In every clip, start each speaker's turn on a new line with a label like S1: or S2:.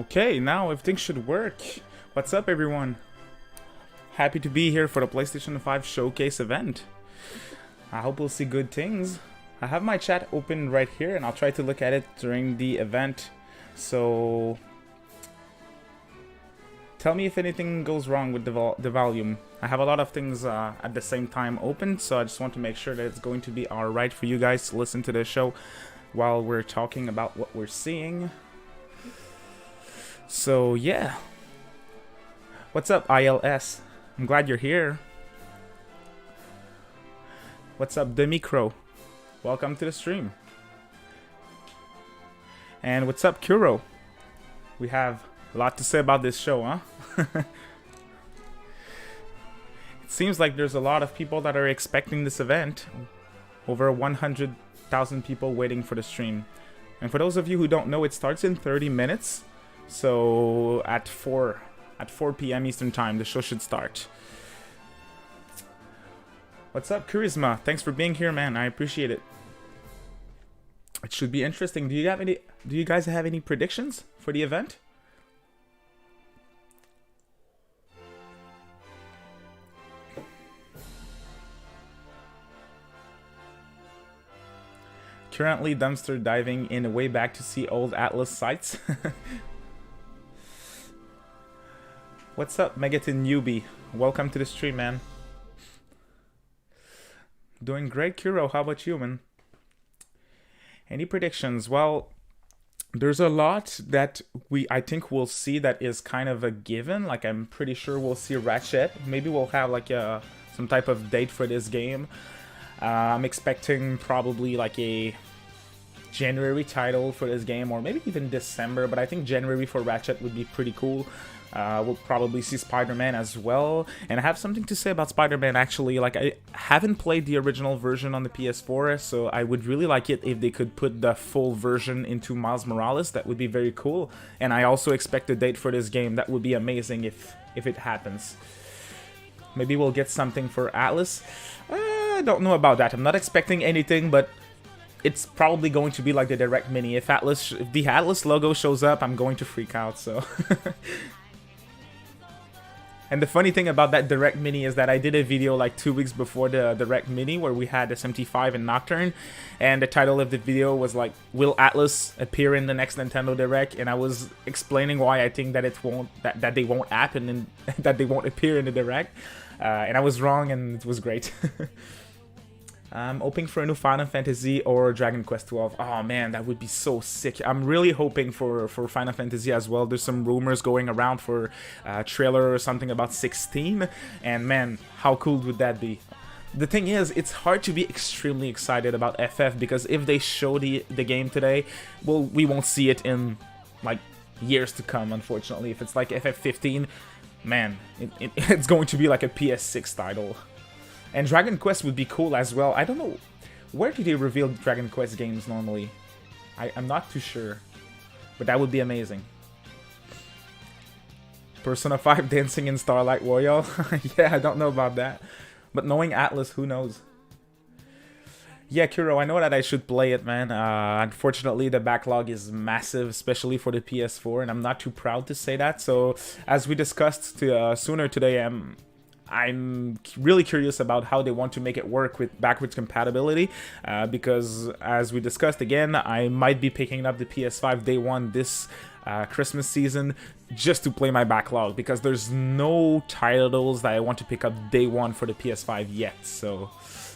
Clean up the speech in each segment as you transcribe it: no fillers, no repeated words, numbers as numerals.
S1: Okay, now everything should work. What's up, everyone? Happy to be here for the PlayStation 5 Showcase event. I hope we'll see good things. I have my chat open right here, and I'll try to look at it during the event. So, tell me if anything goes wrong with the volume. I have a lot of things at the same time open, so I just want to make sure that it's going to be alright for you guys to listen to the show while we're talking about what we're seeing. So, yeah. What's up, ILS? I'm glad you're here. What's up, Demicro? Welcome to the stream. And what's up, Kuro? We have a lot to say about this show, huh? It seems like there's a lot of people that are expecting this event. Over 100,000 people waiting for the stream. And for those of you who don't know, it starts in 30 minutes. So at 4 p.m. Eastern Time, the show should start. What's up, Charisma? Thanks for being here, man. I appreciate it. It should be interesting. Do you guys have any predictions for the event? Currently dumpster diving in a way back to see old Atlus sites. What's up, Megaton Newbie? Welcome to the stream, man. Doing great, Kuro. How about you, man? Any predictions? Well, there's a lot that I think we'll see that is kind of a given. Like, I'm pretty sure we'll see Ratchet. Maybe we'll have like some type of date for this game. I'm expecting probably like a January title for this game, or maybe even December, but I think January for Ratchet would be pretty cool. We'll probably see Spider-Man as well, and I have something to say about Spider-Man actually. Like, I haven't played the original version on the PS4, so I would really like it if they could put the full version into Miles Morales. That would be very cool, and I also expect a date for this game. That would be amazing if it happens. Maybe we'll get something for Atlus. I don't know about that. I'm not expecting anything, but it's probably going to be like the Direct Mini. If the Atlus logo shows up, I'm going to freak out, so... And the funny thing about that Direct Mini is that I did a video like 2 weeks before the Direct Mini where we had SMT5 and Nocturne, and the title of the video was like, will Atlus appear in the next Nintendo Direct? And I was explaining why I think that that they won't happen and that they won't appear in the Direct. And I was wrong, and it was great. I'm hoping for a new Final Fantasy or Dragon Quest 12. Oh man, that would be so sick. I'm really hoping for Final Fantasy as well. There's some rumors going around for a trailer or something about 16. And man, how cool would that be? The thing is, it's hard to be extremely excited about FF, because if they show the game today, well, we won't see it in like years to come, unfortunately. If it's like FF15, man, it's going to be like a PS6 title. And Dragon Quest would be cool as well. I don't know, where do they reveal Dragon Quest games normally? I'm not too sure, but that would be amazing. Persona 5 dancing in Starlight Royale? Yeah, I don't know about that. But knowing Atlus, who knows? Yeah, Kuro, I know that I should play it, man. Unfortunately, the backlog is massive, especially for the PS4, and I'm not too proud to say that. So, as we discussed sooner today, I'm really curious about how they want to make it work with backwards compatibility, because as we discussed again, I might be picking up the PS5 day one this Christmas season just to play my backlog, because there's no titles that I want to pick up day one for the PS5 yet. So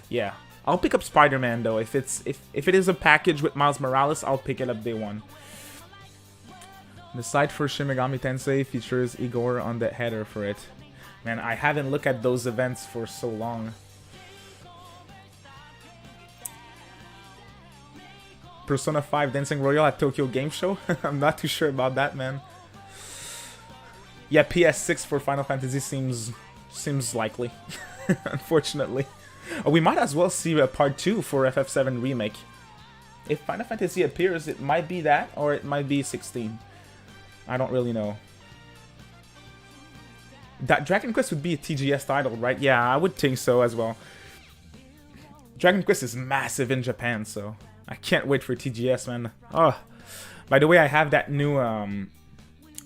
S1: yeah, I'll pick up Spider-Man though. If it is a package with Miles Morales, I'll pick it up day one. The site for Shin Megami Tensei features Igor on the header for it. Man, I haven't looked at those events for so long. Persona 5 Dancing Royale at Tokyo Game Show? I'm not too sure about that, man. Yeah, PS6 for Final Fantasy seems likely, unfortunately. We might as well see a part 2 for FF7 Remake. If Final Fantasy appears, it might be that, or it might be 16. I don't really know. That Dragon Quest would be a TGS title, right? Yeah, I would think so as well. Dragon Quest is massive in Japan, so I can't wait for TGS, man. Oh, by the way, I have that new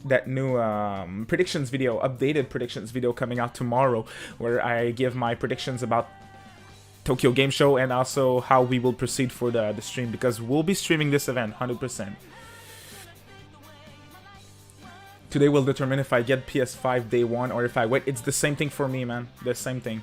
S1: predictions video, updated predictions video coming out tomorrow, where I give my predictions about Tokyo Game Show and also how we will proceed for the stream, because we'll be streaming this event 100%. Today will determine if I get PS5 day one or if I wait. It's the same thing for me, man. The same thing.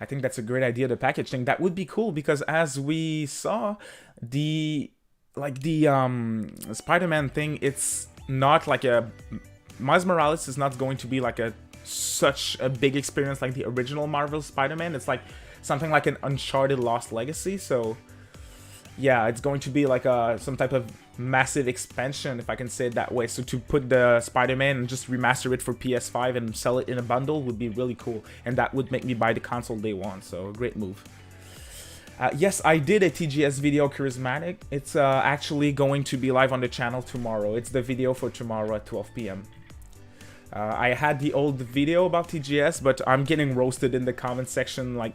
S1: I think that's a great idea, the package thing. That would be cool, because as we saw, the Spider-Man thing, it's not like a... Miles Morales is not going to be like such a big experience like the original Marvel Spider-Man. It's like something like an Uncharted Lost Legacy, so yeah, it's going to be like some type of massive expansion, if I can say it that way. So to put the Spider-Man and just remaster it for PS5 and sell it in a bundle would be really cool, and that would make me buy the console day one, so great move. Yes, I did a TGS video, Charismatic. It's actually going to be live on the channel tomorrow. It's the video for tomorrow at 12 p.m. I had the old video about TGS, but I'm getting roasted in the comment section like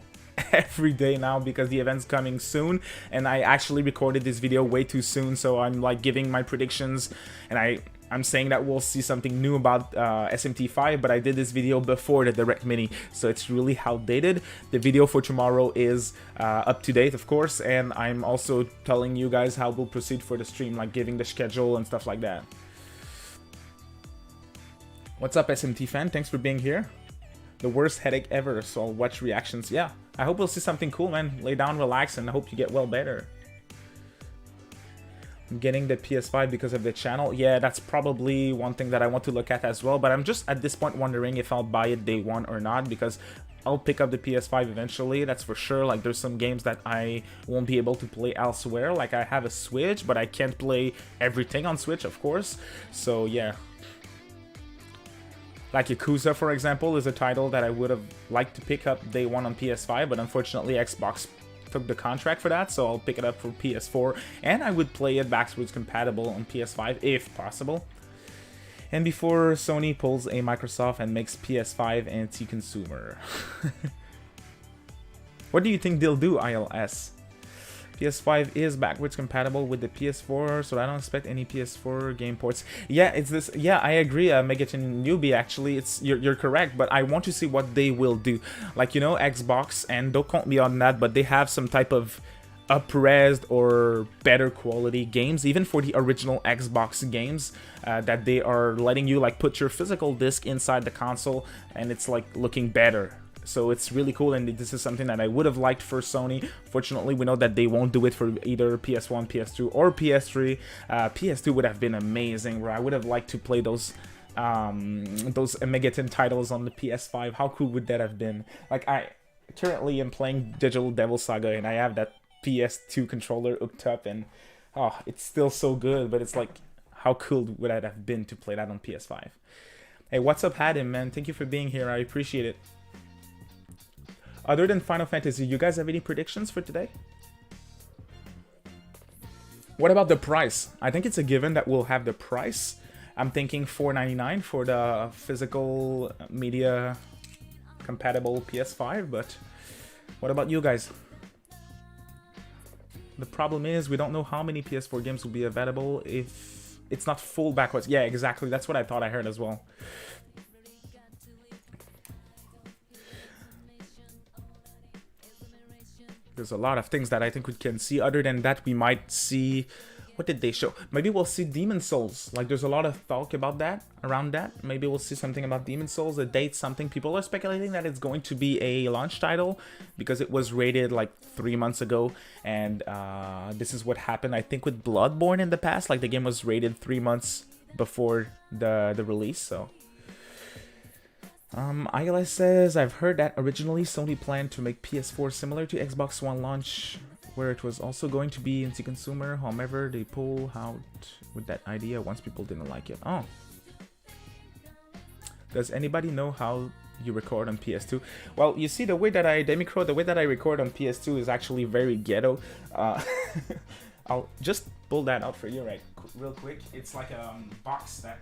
S1: every day now, because the event's coming soon, and I actually recorded this video way too soon, so I'm like giving my predictions, and I'm saying that we'll see something new about SMT5, but I did this video before the Direct Mini, so it's really outdated. The video for tomorrow is up to date, of course, and I'm also telling you guys how we'll proceed for the stream, like giving the schedule and stuff like that. What's up, SMT fan? Thanks for being here. The worst headache ever, so I'll watch reactions. Yeah, I hope we'll see something cool, man. Lay down, relax, and I hope you get well better. I'm getting the PS5 because of the channel. Yeah, that's probably one thing that I want to look at as well, but I'm just at this point wondering if I'll buy it day one or not, because I'll pick up the PS5 eventually, that's for sure. Like, there's some games that I won't be able to play elsewhere. Like, I have a Switch, but I can't play everything on Switch, of course. So, yeah. Like Yakuza, for example, is a title that I would have liked to pick up day one on PS5, but unfortunately Xbox took the contract for that, so I'll pick it up for PS4, and I would play it backwards compatible on PS5 if possible. And before Sony pulls a Microsoft and makes PS5 anti-consumer. What do you think they'll do, ILS? PS5 is backwards compatible with the PS4, so I don't expect any PS4 game ports. Yeah, it's this. Yeah, I agree, Megaton Newbie. Actually, you're correct, but I want to see what they will do. Like, you know, Xbox, and don't quote me on that, but they have some type of up-resed or better quality games, even for the original Xbox games, that they are letting you like put your physical disc inside the console, and it's like looking better. So it's really cool, and this is something that I would have liked for Sony. Fortunately, we know that they won't do it for either PS1, PS2, or PS3. PS2 would have been amazing, where I would have liked to play those Megaton titles on the PS5. How cool would that have been? Like, I currently am playing Digital Devil Saga, and I have that PS2 controller hooked up, and oh, it's still so good, but it's like, how cool would that have been to play that on PS5? Hey, what's up, Hadim, man? Thank you for being here. I appreciate it. Other than Final Fantasy, you guys have any predictions for today? What about the price? I think it's a given that we'll have the price. I'm thinking $4.99 for the physical media compatible PS5, but what about you guys? The problem is we don't know how many PS4 games will be available if it's not full backwards. Yeah, exactly. That's what I thought I heard as well. There's a lot of things that I think we can see. Other than that, we might see... What did they show? Maybe we'll see Demon Souls. Like, there's a lot of talk about that, around that. Maybe we'll see something about Demon Souls, a date, something. People are speculating that it's going to be a launch title because it was rated like 3 months ago. And this is what happened, I think, with Bloodborne in the past. Like, the game was rated 3 months before the release, so... ILS says, I've heard that originally Sony planned to make PS4 similar to Xbox One launch, where it was also going to be anti-consumer. However, they pull out with that idea once people didn't like it. Oh. Does anybody know how you record on PS2? Well, you see, the way that I record on PS2 is actually very ghetto. I'll just pull that out for you real quick. It's like a box that...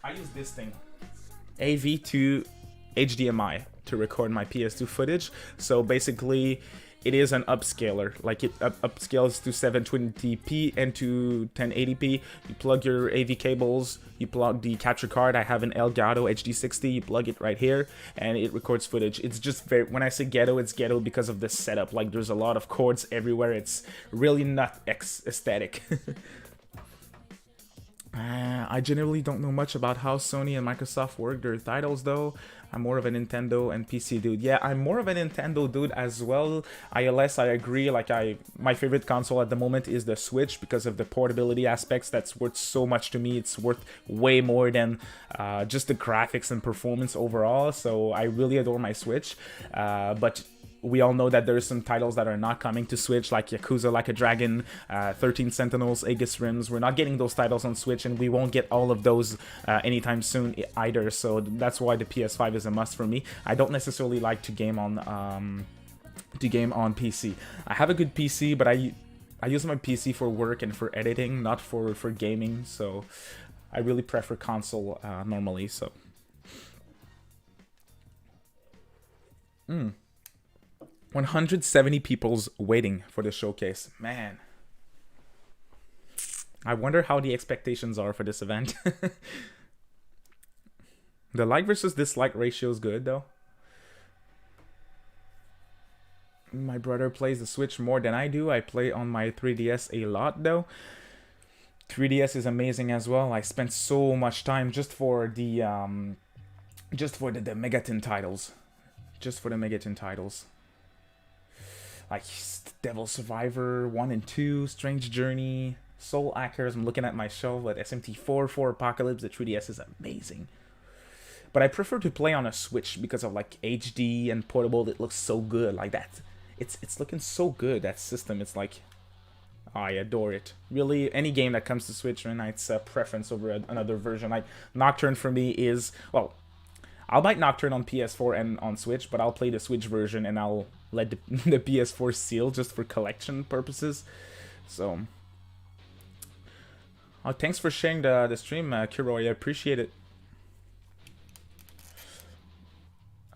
S1: I use this thing, AV2 HDMI to record my PS2 footage. So basically, it is an upscaler. Like it upscales to 720p and to 1080p. You plug your AV cables, you plug the capture card. I have an Elgato HD60. You plug it right here, and it records footage. It's just very. When I say ghetto, it's ghetto because of the setup. Like there's a lot of cords everywhere. It's really not aesthetic. I generally don't know much about how Sony and Microsoft work their titles though. I'm more of a Nintendo and PC dude. Yeah, I'm more of a Nintendo dude as well. iOS, I agree. Like my favorite console at the moment is the Switch because of the portability aspects. That's worth so much to me. It's worth way more than just the graphics and performance overall. So I really adore my Switch. But we all know that there's some titles that are not coming to Switch, like Yakuza Like a Dragon, 13 Sentinels, Aegis Rims. We're not getting those titles on Switch, and we won't get all of those anytime soon either. So that's why the PS5 is a must for me. I don't necessarily like to game on PC. I have a good PC, but I use my PC for work and for editing, not for gaming. So I really prefer console normally. So. 170 people's waiting for the showcase. Man. I wonder how the expectations are for this event. The like versus dislike ratio is good though. My brother plays the Switch more than I do. I play on my 3DS a lot though. 3DS is amazing as well. I spent so much time just for the Megaton titles. Just for the Megaton titles. Like Devil Survivor 1 and 2, Strange Journey, Soul Hackers. I'm looking at my shelf with SMT4 for Apocalypse. The 3DS is amazing. But I prefer to play on a Switch because of like HD and portable. It looks so good like that. It's looking so good, that system. It's like, I adore it. Really, any game that comes to Switch right now, it's a preference over another version. Like Nocturne for me is, well, I'll buy Nocturne on PS4 and on Switch, but I'll play the Switch version and I'll let the PS4 seal just for collection purposes. So, oh, thanks for sharing the stream, Kiro. I appreciate it.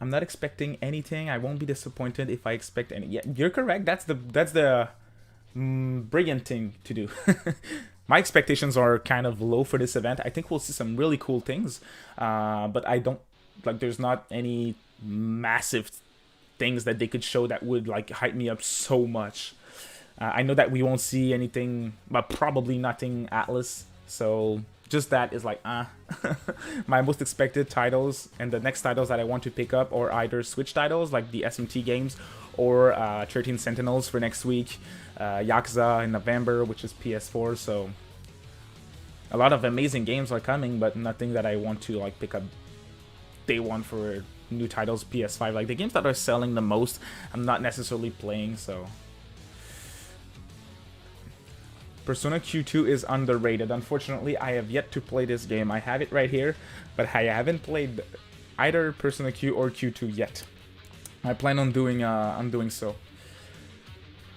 S1: I'm not expecting anything. I won't be disappointed if I expect any. Yeah, you're correct. That's the brilliant thing to do. My expectations are kind of low for this event. I think we'll see some really cool things, but I don't. Like, there's not any massive things that they could show that would like hype me up so much. I know that we won't see anything, but probably nothing Atlus. So just that is like, my most expected titles, and the next titles that I want to pick up are either Switch titles like the SMT games, or 13 Sentinels for next week, Yakuza in November, which is PS4. So a lot of amazing games are coming, but nothing that I want to like pick up day one for new titles PS5. Like the games that are selling the most, I'm not necessarily playing. So Persona Q2 is underrated. Unfortunately, I have yet to play this game. I have it right here, but I haven't played either Persona Q or Q2 yet. I plan on doing so.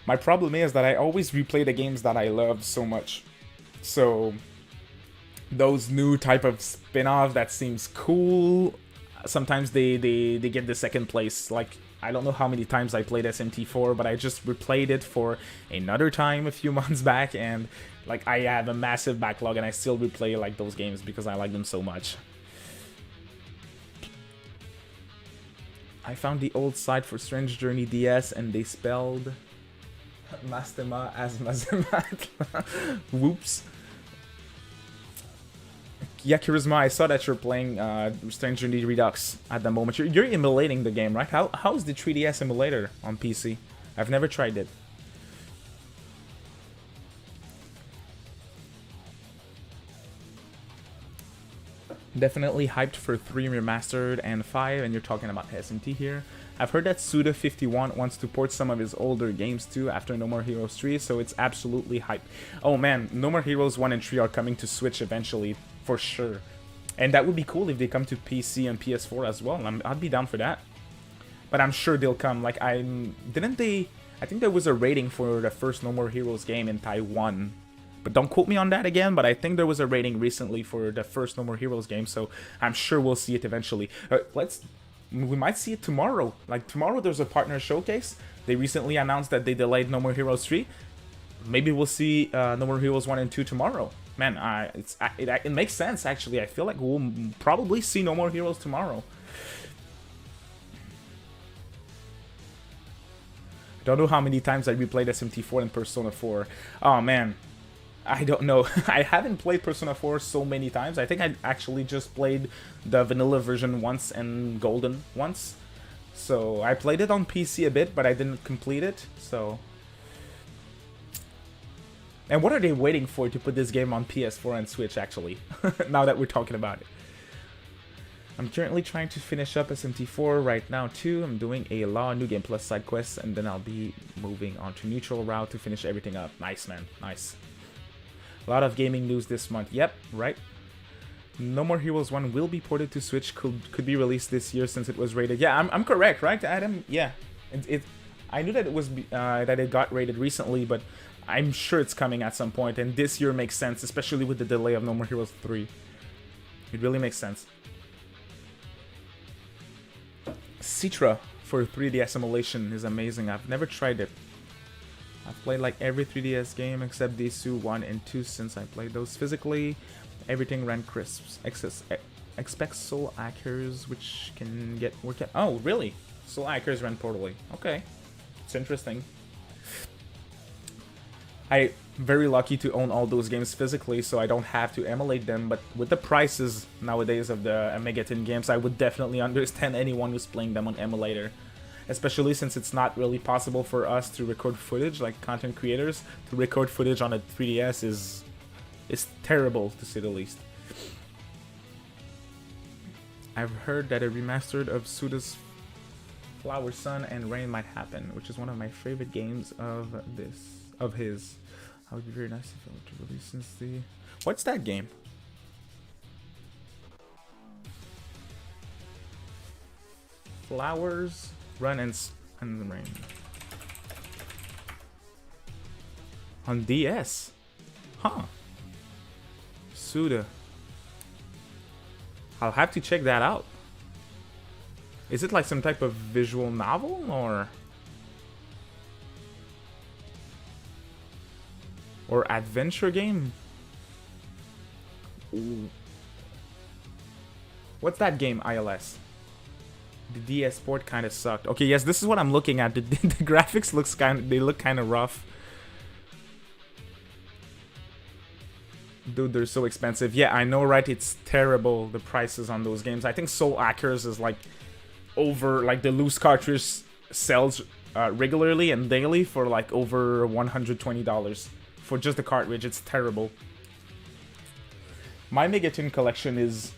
S1: My problem is that I always replay the games that I love so much. So those new type of spin-off that seems cool, sometimes they get the second place. Like, I don't know how many times I played SMT4, but I just replayed it for another time a few months back, and like I have a massive backlog, and I still replay like those games because I like them so much. I found the old site for Strange Journey DS, and they spelled Mastema as Mazemat. Whoops. Yeah, Charisma, I saw that you're playing Strange Journey Redux at the moment. You're emulating the game, right? How's the 3DS emulator on PC? I've never tried it. Definitely hyped for 3 Remastered and 5, and you're talking about SMT here. I've heard that Suda51 wants to port some of his older games too after No More Heroes 3, so it's absolutely hyped. Oh man, No More Heroes 1 and 3 are coming to Switch eventually, for sure. And that would be cool if they come to PC and PS4 as well. I'd be down for that. But I'm sure they'll come. Like, I think there was a rating for the first No More Heroes game in Taiwan. But don't quote me on that again, but I think there was a rating recently for the first No More Heroes game, so I'm sure we'll see it eventually. Let's We might see it tomorrow. Like tomorrow there's a partner showcase. They recently announced that they delayed No More Heroes 3. Maybe we'll see No More Heroes 1 and 2 tomorrow. Man, it makes sense actually. I feel like we'll probably see No More Heroes tomorrow. Don't know how many times I replayed SMT4 and Persona 4. Oh man, I don't know. I haven't played Persona 4 so many times. I think I actually just played the vanilla version once and Golden once. So I played it on PC a bit, but I didn't complete it. So, and what are they waiting for to put this game on PS4 and Switch actually? Now that we're talking about it. I'm currently trying to finish up SMT4 right now too. I'm doing a Law New Game Plus side quests, and then I'll be moving on to Neutral Route to finish everything up. Nice, man. Nice. A lot of gaming news this month. Yep, right. No More Heroes 1 will be ported to Switch. Could be released this year since it was rated. Yeah, I'm correct, right, Adam? Yeah. I knew that it was that it got rated recently, but I'm sure it's coming at some point. And this year makes sense, especially with the delay of No More Heroes 3. It really makes sense. Citra for 3DS emulation is amazing. I've never tried it. I've played like every 3DS game except Desu 1 and 2 since I played those physically. Everything ran crisps. Expect Soul Hackers, which can get worked out. Oh, really? Soul Hackers ran poorly. Okay. It's interesting. I'm very lucky to own all those games physically, so I don't have to emulate them, but with the prices nowadays of the Megaton games, I would definitely understand anyone who's playing them on emulator. Especially since it's not really possible for us to record footage, like content creators, to record footage on a 3DS is terrible, to say the least. I've heard that a remastered of Suda's Flower, Sun, and Rain might happen, which is one of my favorite games of his. I would be very nice if it were to release since the... What's that game? Flowers, Run, and Rain. On DS? Huh. Suda. I'll have to check that out. Is it like some type of visual novel, or adventure game? Ooh. What's that game, ILS? The DS port kind of sucked. Okay, yes, this is what I'm looking at. The graphics look kind of rough. Dude, they're so expensive. Yeah, I know, right? It's terrible, the prices on those games. I think Soul Hackers is like over, like the loose cartridge sells regularly and daily for like over $120 for just the cartridge. It's terrible. My Megaton collection is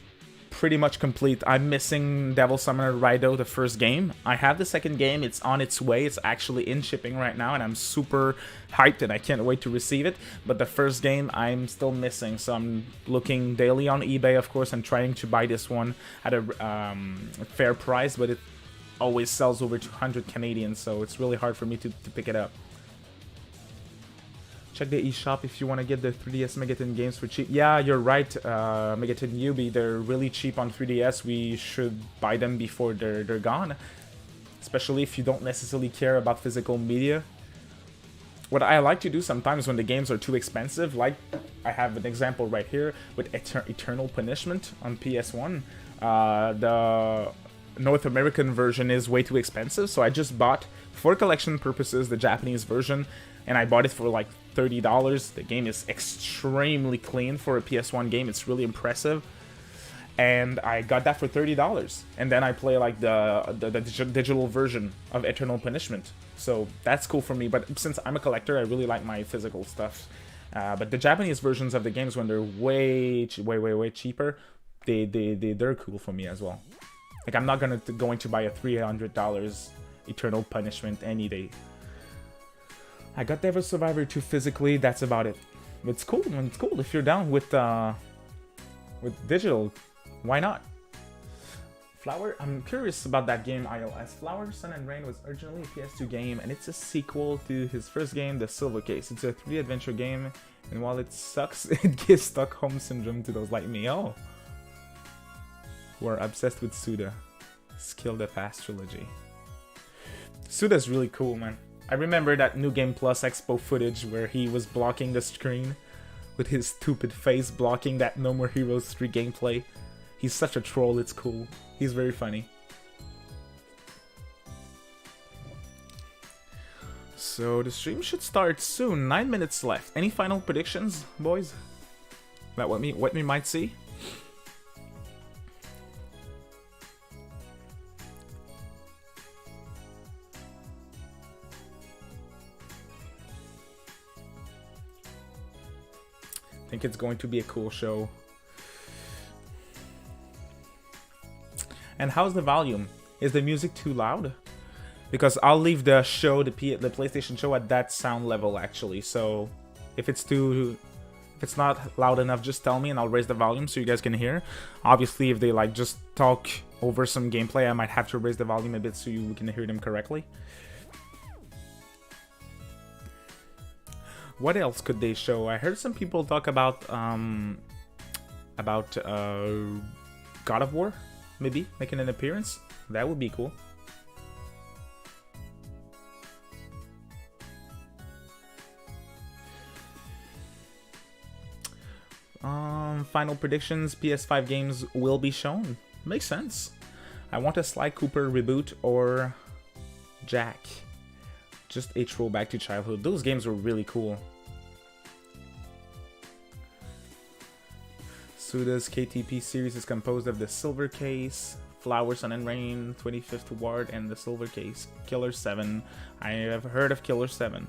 S1: pretty much complete. I'm missing Devil Summoner Raido, the first game. I have the second game. It's on its way. It's actually in shipping right now, and I'm super hyped and I can't wait to receive it. But the first game I'm still missing, so I'm looking daily on eBay, of course, and trying to buy this one at a fair price, but it always sells over 200 Canadian, so it's really hard for me to pick it up. Check the eShop if you want to get the 3DS Megaton games for cheap. Yeah, you're right, Megaton Newbie. They're really cheap on 3DS. We should buy them before they're gone. Especially if you don't necessarily care about physical media. What I like to do sometimes when the games are too expensive, like I have an example right here with Eternal Punishment on PS1. The North American version is way too expensive, so I just bought, for collection purposes, the Japanese version. And I bought it for like $30. The game is extremely clean for a PS1 game. It's really impressive. And I got that for $30. And then I play like the digital version of Eternal Punishment. So that's cool for me. But since I'm a collector, I really like my physical stuff. But the Japanese versions of the games, when they're way cheaper, they're cool for me as well. Like I'm not going to buy a $300 Eternal Punishment any day. I got Devil Survivor 2 physically, that's about it. It's cool, it's cool if you're down with digital, why not? Flower, I'm curious about that game, ILS. Flower, Sun and Rain was originally a PS2 game, and it's a sequel to his first game, The Silver Case. It's a 3D adventure game, and while it sucks, it gives Stockholm Syndrome to those like me, who are obsessed with Suda. Skill the Fast trilogy. Suda's really cool, man. I remember that New Game Plus Expo footage where he was blocking the screen with his stupid face, blocking that No More Heroes 3 gameplay. He's such a troll, it's cool. He's very funny. So the stream should start soon. 9 minutes left. Any final predictions, boys? About what we might see? I think it's going to be a cool show. And how's the volume? Is the music too loud? Because I'll leave the show, the PlayStation show, at that sound level actually. So if it's not loud enough, just tell me and I'll raise the volume so you guys can hear. Obviously, if they like just talk over some gameplay, I might have to raise the volume a bit so you can hear them correctly. What else could they show? I heard some people talk about God of War, maybe making an appearance. That would be cool. Final predictions: PS5 games will be shown. Makes sense. I want a Sly Cooper reboot or Jack. Just a throwback to childhood. Those games were really cool. Suda's KTP series is composed of the Silver Case, Flower, Sun and Rain, 25th Ward, and the Silver Case. Killer 7. I have heard of Killer 7.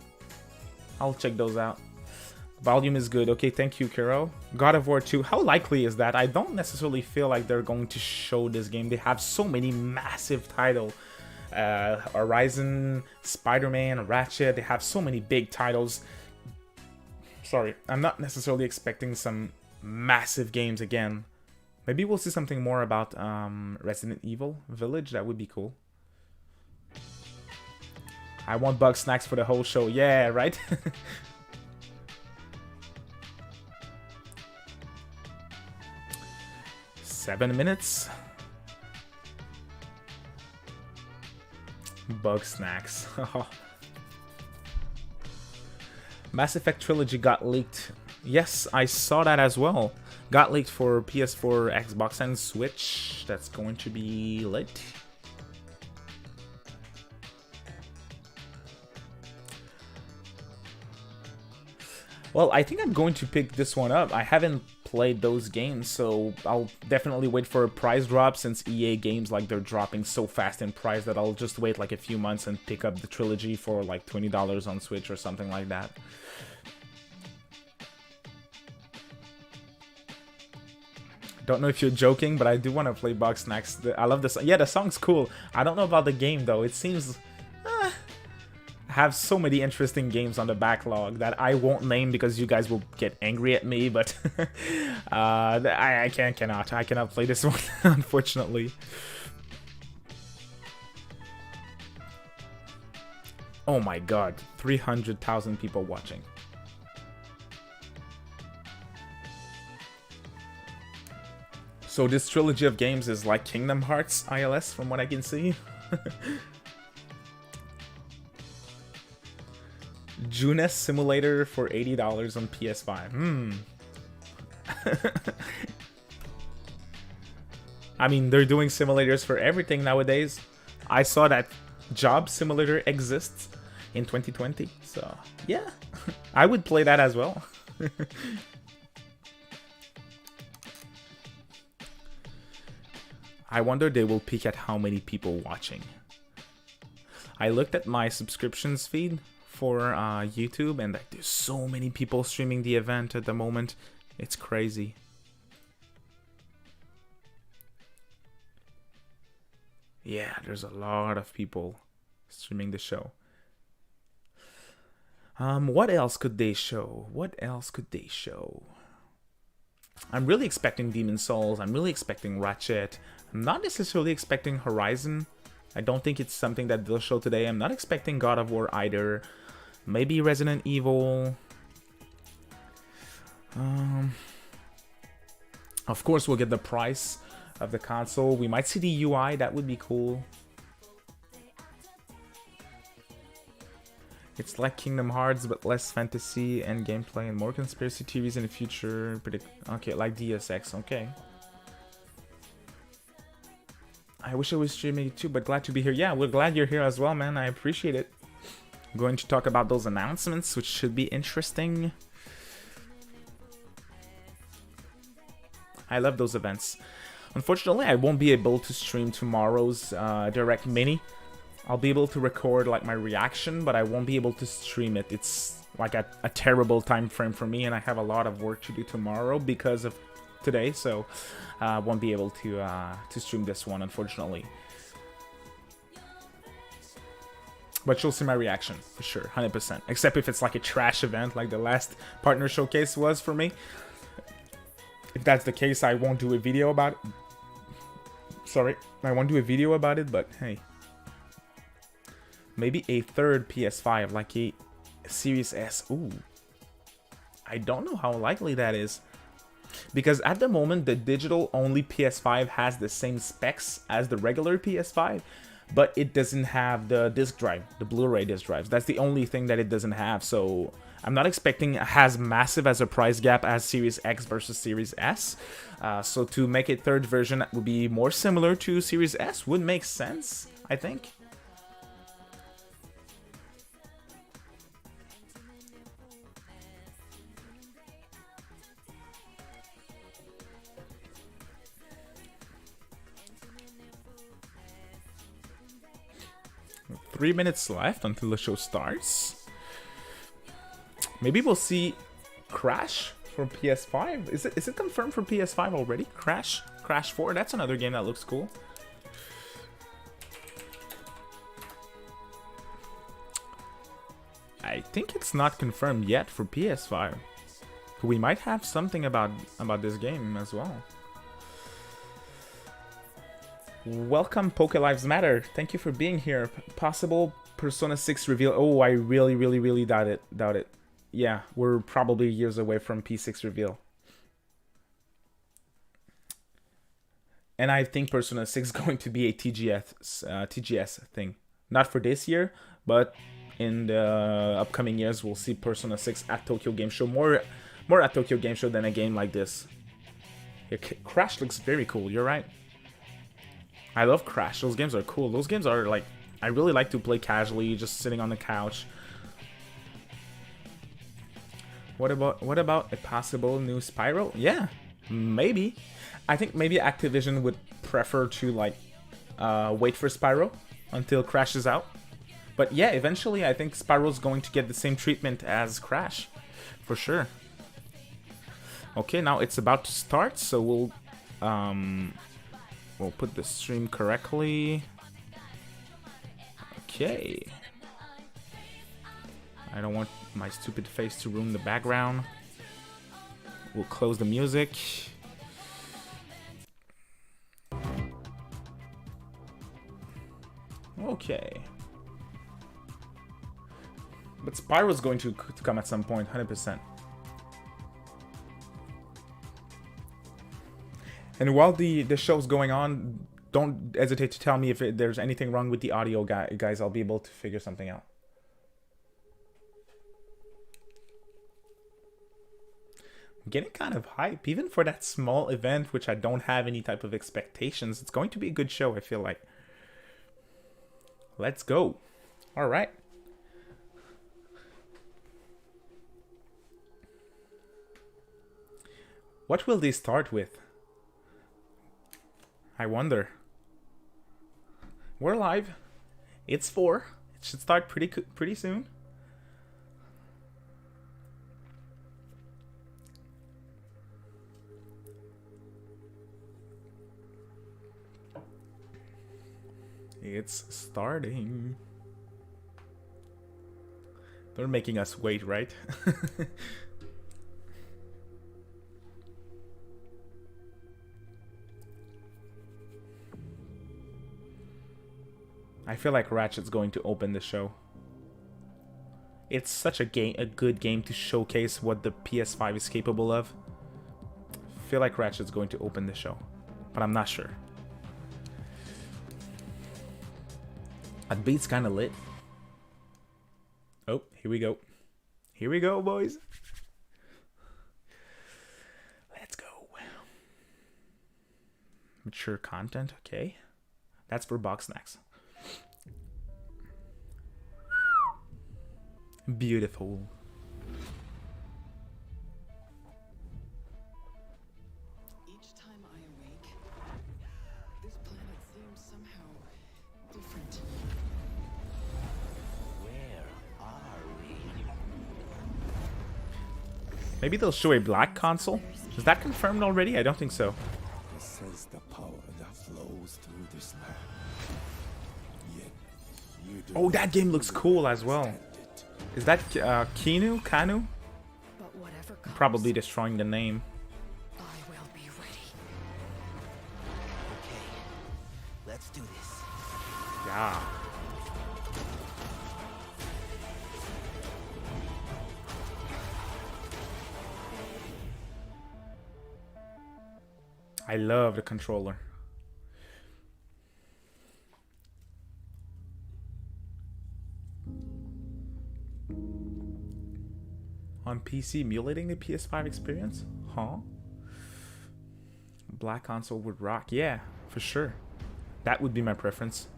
S1: I'll check those out. Volume is good. Okay, thank you, Kiro. God of War 2. How likely is that? I don't necessarily feel like they're going to show this game. They have so many massive titles. Horizon, Spider-Man, Ratchet. They have so many big titles. Sorry, I'm not necessarily expecting some massive games again. Maybe we'll see something more about Resident Evil Village. That would be cool. I want bug snacks for the whole show. Yeah, right? 7 minutes. Bug snacks. Mass Effect Trilogy got leaked. Yes, I saw that as well. Got leaked for PS4, Xbox, and Switch. That's going to be lit. Well, I think I'm going to pick this one up. I haven't played those games, so I'll definitely wait for a price drop, since EA games, like, they're dropping so fast in price that I'll just wait like a few months and pick up the trilogy for like $20 on Switch or something like that. Don't know if you're joking, but I do want to play Bug Snacks. I love the song. Yeah, the song's cool. I don't know about the game though. It seems have so many interesting games on the backlog that I won't name because you guys will get angry at me, but I cannot play this one, unfortunately. Oh my god, 300,000 people watching. So this trilogy of games is like Kingdom Hearts ILS, from what I can see. Junes Simulator for $80 on PS5. I mean, they're doing simulators for everything nowadays. I saw that Job Simulator exists in 2020, so yeah, I would play that as well. I wonder they will peek at how many people watching. I looked at my subscriptions feed for YouTube, and like, there's so many people streaming the event at the moment. It's crazy. Yeah, there's a lot of people streaming the show. What else could they show? What else could they show? I'm really expecting Demon's Souls. I'm really expecting Ratchet. I'm not necessarily expecting Horizon. I don't think it's something that they'll show today. I'm not expecting God of War either. Maybe Resident Evil. Of course, we'll get the price of the console. We might see the UI, that would be cool. It's like Kingdom Hearts, but less fantasy and gameplay and more conspiracy theories in the future. Okay, like DSX, okay. I wish I was streaming too, but glad to be here. Yeah, we're glad you're here as well, man. I appreciate it. I'm going to talk about those announcements, which should be interesting. I love those events. Unfortunately, I won't be able to stream tomorrow's Direct Mini. I'll be able to record like my reaction, but I won't be able to stream it. It's like a terrible time frame for me, and I have a lot of work to do tomorrow because of today, so I won't be able to stream this one, unfortunately. But you'll see my reaction for sure, 100%. Except if it's like a trash event, like the last partner showcase was for me. If that's the case, I won't do a video about it. Sorry, I won't do a video about it, but hey. Maybe a third PS5, like a Series S. Ooh. I don't know how likely that is. Because at the moment, the digital-only PS5 has the same specs as the regular PS5, but it doesn't have the disc drive, the Blu-ray disc drives. That's the only thing that it doesn't have, so I'm not expecting as massive as a price gap as Series X versus Series S. So to make a third version that would be more similar to Series S would make sense, I think. Three minutes left until the show starts. Maybe we'll see Crash for PS5. Is it confirmed for PS5 already? Crash 4. That's another game that looks cool. I think it's not confirmed yet for PS5. We might have something about this game as well. Welcome, Poke Lives Matter. Thank you for being here. Possible Persona 6 reveal. Oh, I really doubt it. Yeah, we're probably years away from P6 reveal. And I think Persona 6 is going to be a TGS thing. Not for this year, but in the upcoming years, we'll see Persona 6 at Tokyo Game Show. More at Tokyo Game Show than a game like this. Yeah, Crash looks very cool, you're right. I love Crash. Those games are cool. Those games are like, I really like to play casually, just sitting on the couch. What about a possible new Spyro? Yeah, maybe. I think maybe Activision would prefer to like wait for Spyro until Crash is out. But yeah, eventually I think Spyro's going to get the same treatment as Crash, for sure. Okay, now it's about to start, so we'll put the stream correctly. Okay. I don't want my stupid face to ruin the background. We'll close the music. Okay. But Spyro's going to come at some point, 100%. And while the show's going on, don't hesitate to tell me if there's anything wrong with the audio, guys. I'll be able to figure something out. I'm getting kind of hype, even for that small event, which I don't have any type of expectations. It's going to be a good show, I feel like. Let's go. All right. What will they start with? I wonder. We're live. It's 4. It should start pretty soon. It's starting. They're making us wait, right? I feel like Ratchet's going to open the show. It's such a good game to showcase what the PS5 is capable of. I feel like Ratchet's going to open the show. but I'm not sure. That beat's kind of lit. Oh, here we go. Here we go, boys. Let's go. Mature content, okay. That's for box snacks. Beautiful.
S2: Each time I awake, this planet seems somehow different.
S3: Where are we?
S1: Maybe they'll show a black console. Is that confirmed already? I don't think so.
S4: This is the power that flows through this land. Yet you do
S1: Oh, that game looks cool as well.
S4: understand it.
S1: Is that Kanu?
S2: But whatever comes,
S1: Probably destroying the name.
S2: I will be ready.
S3: Okay, let's do this.
S1: Yeah. I love the controller. On PC, emulating the PS5 experience? Huh? Black console would rock. Yeah, for sure. That would be my preference.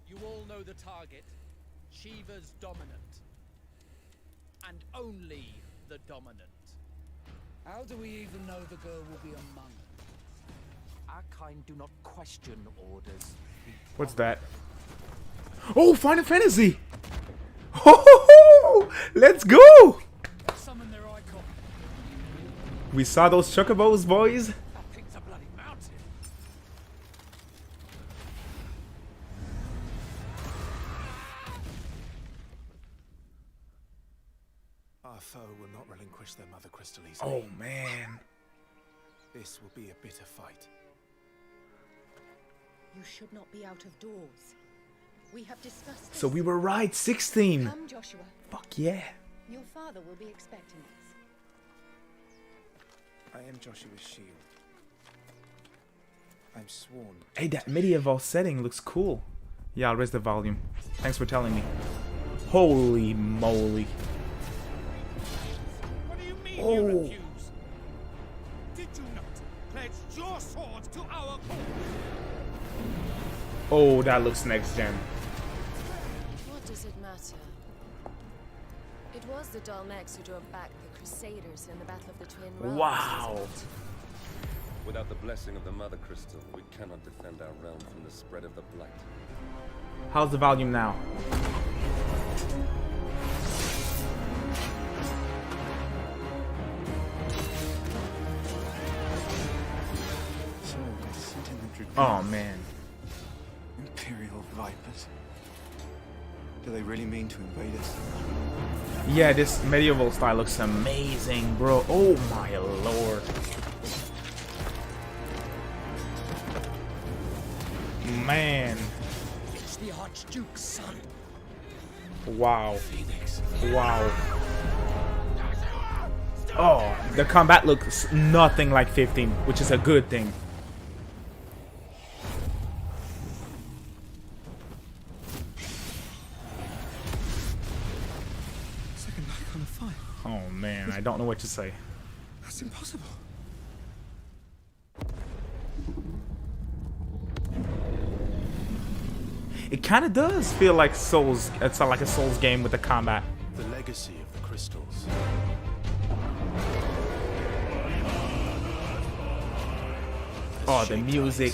S5: You all know the target. Shiva's dominant. And only the dominant.
S6: How do we even know the girl will be among us?
S3: Our kind do not question orders. We
S1: What's that? Oh, Final Fantasy! Oh, let's go!
S5: Summon their icon.
S1: We saw those chocobos, boys.
S5: That thing's a bloody mountain.
S4: Our foe will not relinquish their mother crystal easily.
S1: Oh, man.
S4: This will be a bitter fight.
S7: You should not be out of doors. We have discussed this.
S1: So we were right, 16.
S7: Come, Joshua.
S1: Fuck yeah.
S7: Your father will be expecting us.
S4: I am Joshua's shield. I'm sworn.
S1: Hey, that medieval setting looks cool. Yeah, I'll raise the volume. Thanks for telling me. Holy moly.
S5: What do you mean
S1: Oh.
S5: you refuse? Did you not pledge your sword to our cause?
S1: Oh, that looks next gen.
S8: What does it matter? It was the Dalmex who drove back the Crusaders in the Battle of the Twin Realms.
S1: Wow.
S8: wasn't it?
S9: Without the blessing of the Mother Crystal, we cannot defend our realm from the spread of the Blight.
S1: How's the volume now?
S4: So they sit in the dragoon.
S1: Oh, man.
S4: Imperial vipers. Do they really mean to invade us?
S1: Yeah, this medieval style looks amazing, bro. Oh, my lord. Man.
S5: It's the Archduke's son.
S1: Wow. Wow. Oh, the combat looks nothing like 15, which is a good thing.
S4: Second back on a fight.
S1: Oh man, I don't know what to say.
S4: That's impossible.
S1: It kind of does feel like Souls. It's like a Souls game with the combat.
S4: The legacy of the crystals.
S1: Oh, the music.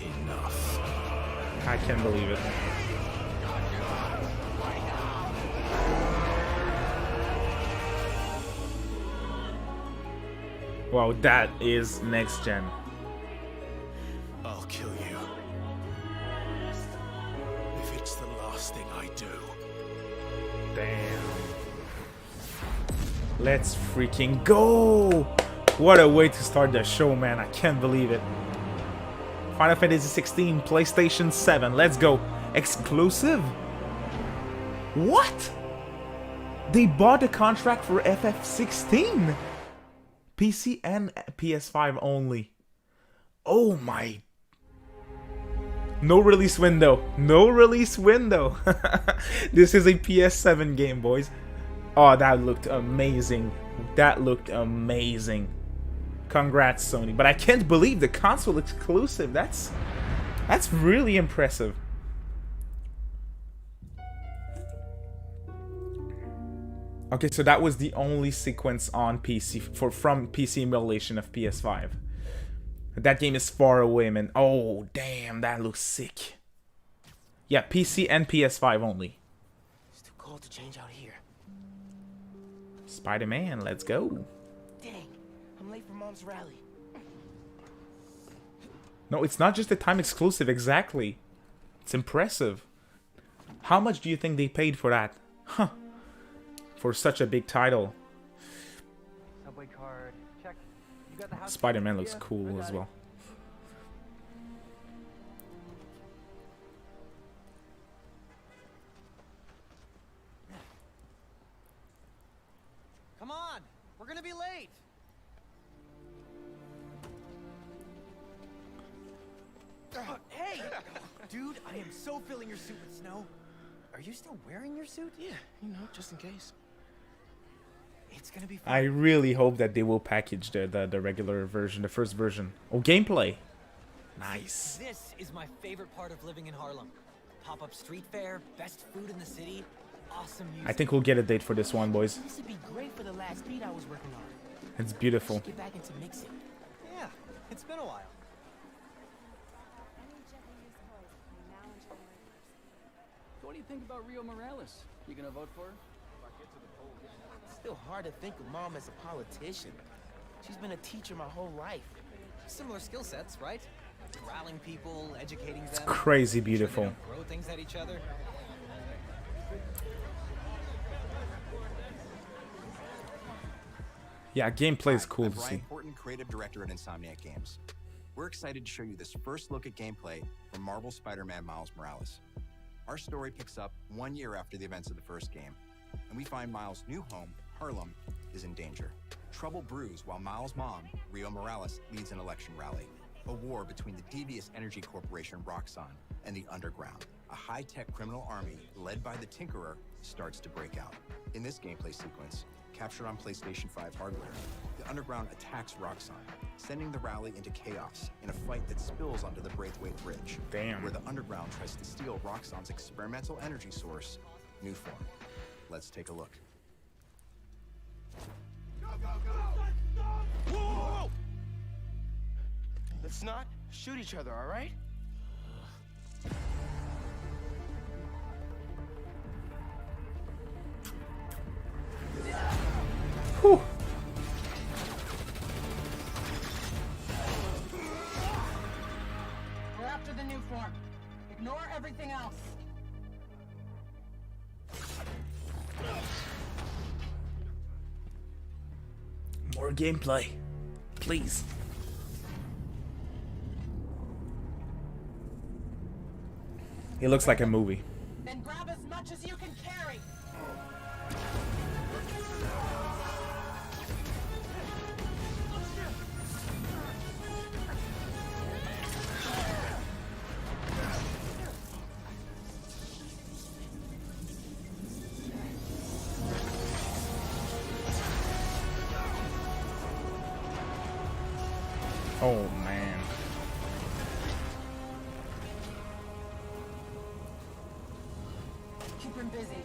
S4: Enough.
S1: I can't believe it. Wow, that is next gen.
S4: I'll kill you. If it's the last thing I do.
S1: Damn. Let's freaking go! What a way to start the show, man. I can't believe it. Final Fantasy 16, PlayStation 7. Let's go. Exclusive? What? They bought the contract for FF16. PC and PS5 only. Oh my. No release window. No release window. This is a PS7 game, boys. Oh, that looked amazing. That looked amazing. Congrats, Sony. But I can't believe the console exclusive. That's really impressive. Okay, so that was the only sequence on PC from PC emulation of PS5. That game is far away, man. Oh, damn, that looks sick. Yeah, PC and PS5 only.
S10: It's too cold to change out here.
S1: Spider-Man, let's go.
S10: Dang, I'm late for Mom's rally.
S1: No, it's not just a time exclusive, exactly. It's impressive. How much do you think they paid for that? Huh. For such a big title.
S3: Subway card. Check. You got the house.
S1: Spider-Man looks
S3: Yeah,
S1: cool
S3: I got
S1: as
S3: it.
S1: well.
S5: Come on, we're gonna be late.
S10: Hey! Dude, I am so filling your suit with snow. Are you still wearing your suit?
S6: Yeah, you know, just in case.
S10: It's gonna be fun.
S1: I really hope that they will package the regular version, the first version. Oh, gameplay. Nice.
S10: This is my favorite part of living in Harlem. Pop-up street fair, best food in the city, awesome music.
S1: I think we'll get a date for this one, boys.
S10: This would be great for the last beat I was working on.
S1: It's beautiful.
S10: Let's get back into mixing.
S5: Yeah, it's been a while.
S6: So what do you think about Rio Morales? You gonna vote for her?
S10: It's still hard to think of Mom as a politician. She's been a teacher my whole life.
S5: Similar skill sets, right? Rallying people, educating them.
S1: Crazy
S5: Sure they
S1: beautiful.
S5: don't throw things at each other.
S1: Yeah, gameplay is cool
S11: I'm
S1: to
S11: Brian
S1: see.
S11: Porton, creative director at Insomniac Games. We're excited to show you this first look at gameplay from Marvel's Spider-Man Miles Morales. Our story picks up 1 year after the events of the first game, and we find Miles' new home, Harlem, is in danger. Trouble brews while Miles' mom, Rio Morales, leads an election rally. A war between the devious energy corporation Roxxon and the Underground, a high-tech criminal army led by the Tinkerer, starts to break out. In this gameplay sequence, captured on PlayStation 5 hardware, the Underground attacks Roxxon, sending the rally into chaos in a fight that spills onto the Braithwaite Bridge,
S1: Damn.
S11: where the Underground tries to steal Roxxon's experimental energy source, Newform. Let's take a look.
S10: Whoa! Let's not shoot each other, all right?
S1: Whew.
S6: We're after the new form. Ignore everything else.
S1: More gameplay. Please. It looks like a movie.
S6: Then grab as much as you can carry.
S1: Oh man.
S6: Keep him busy.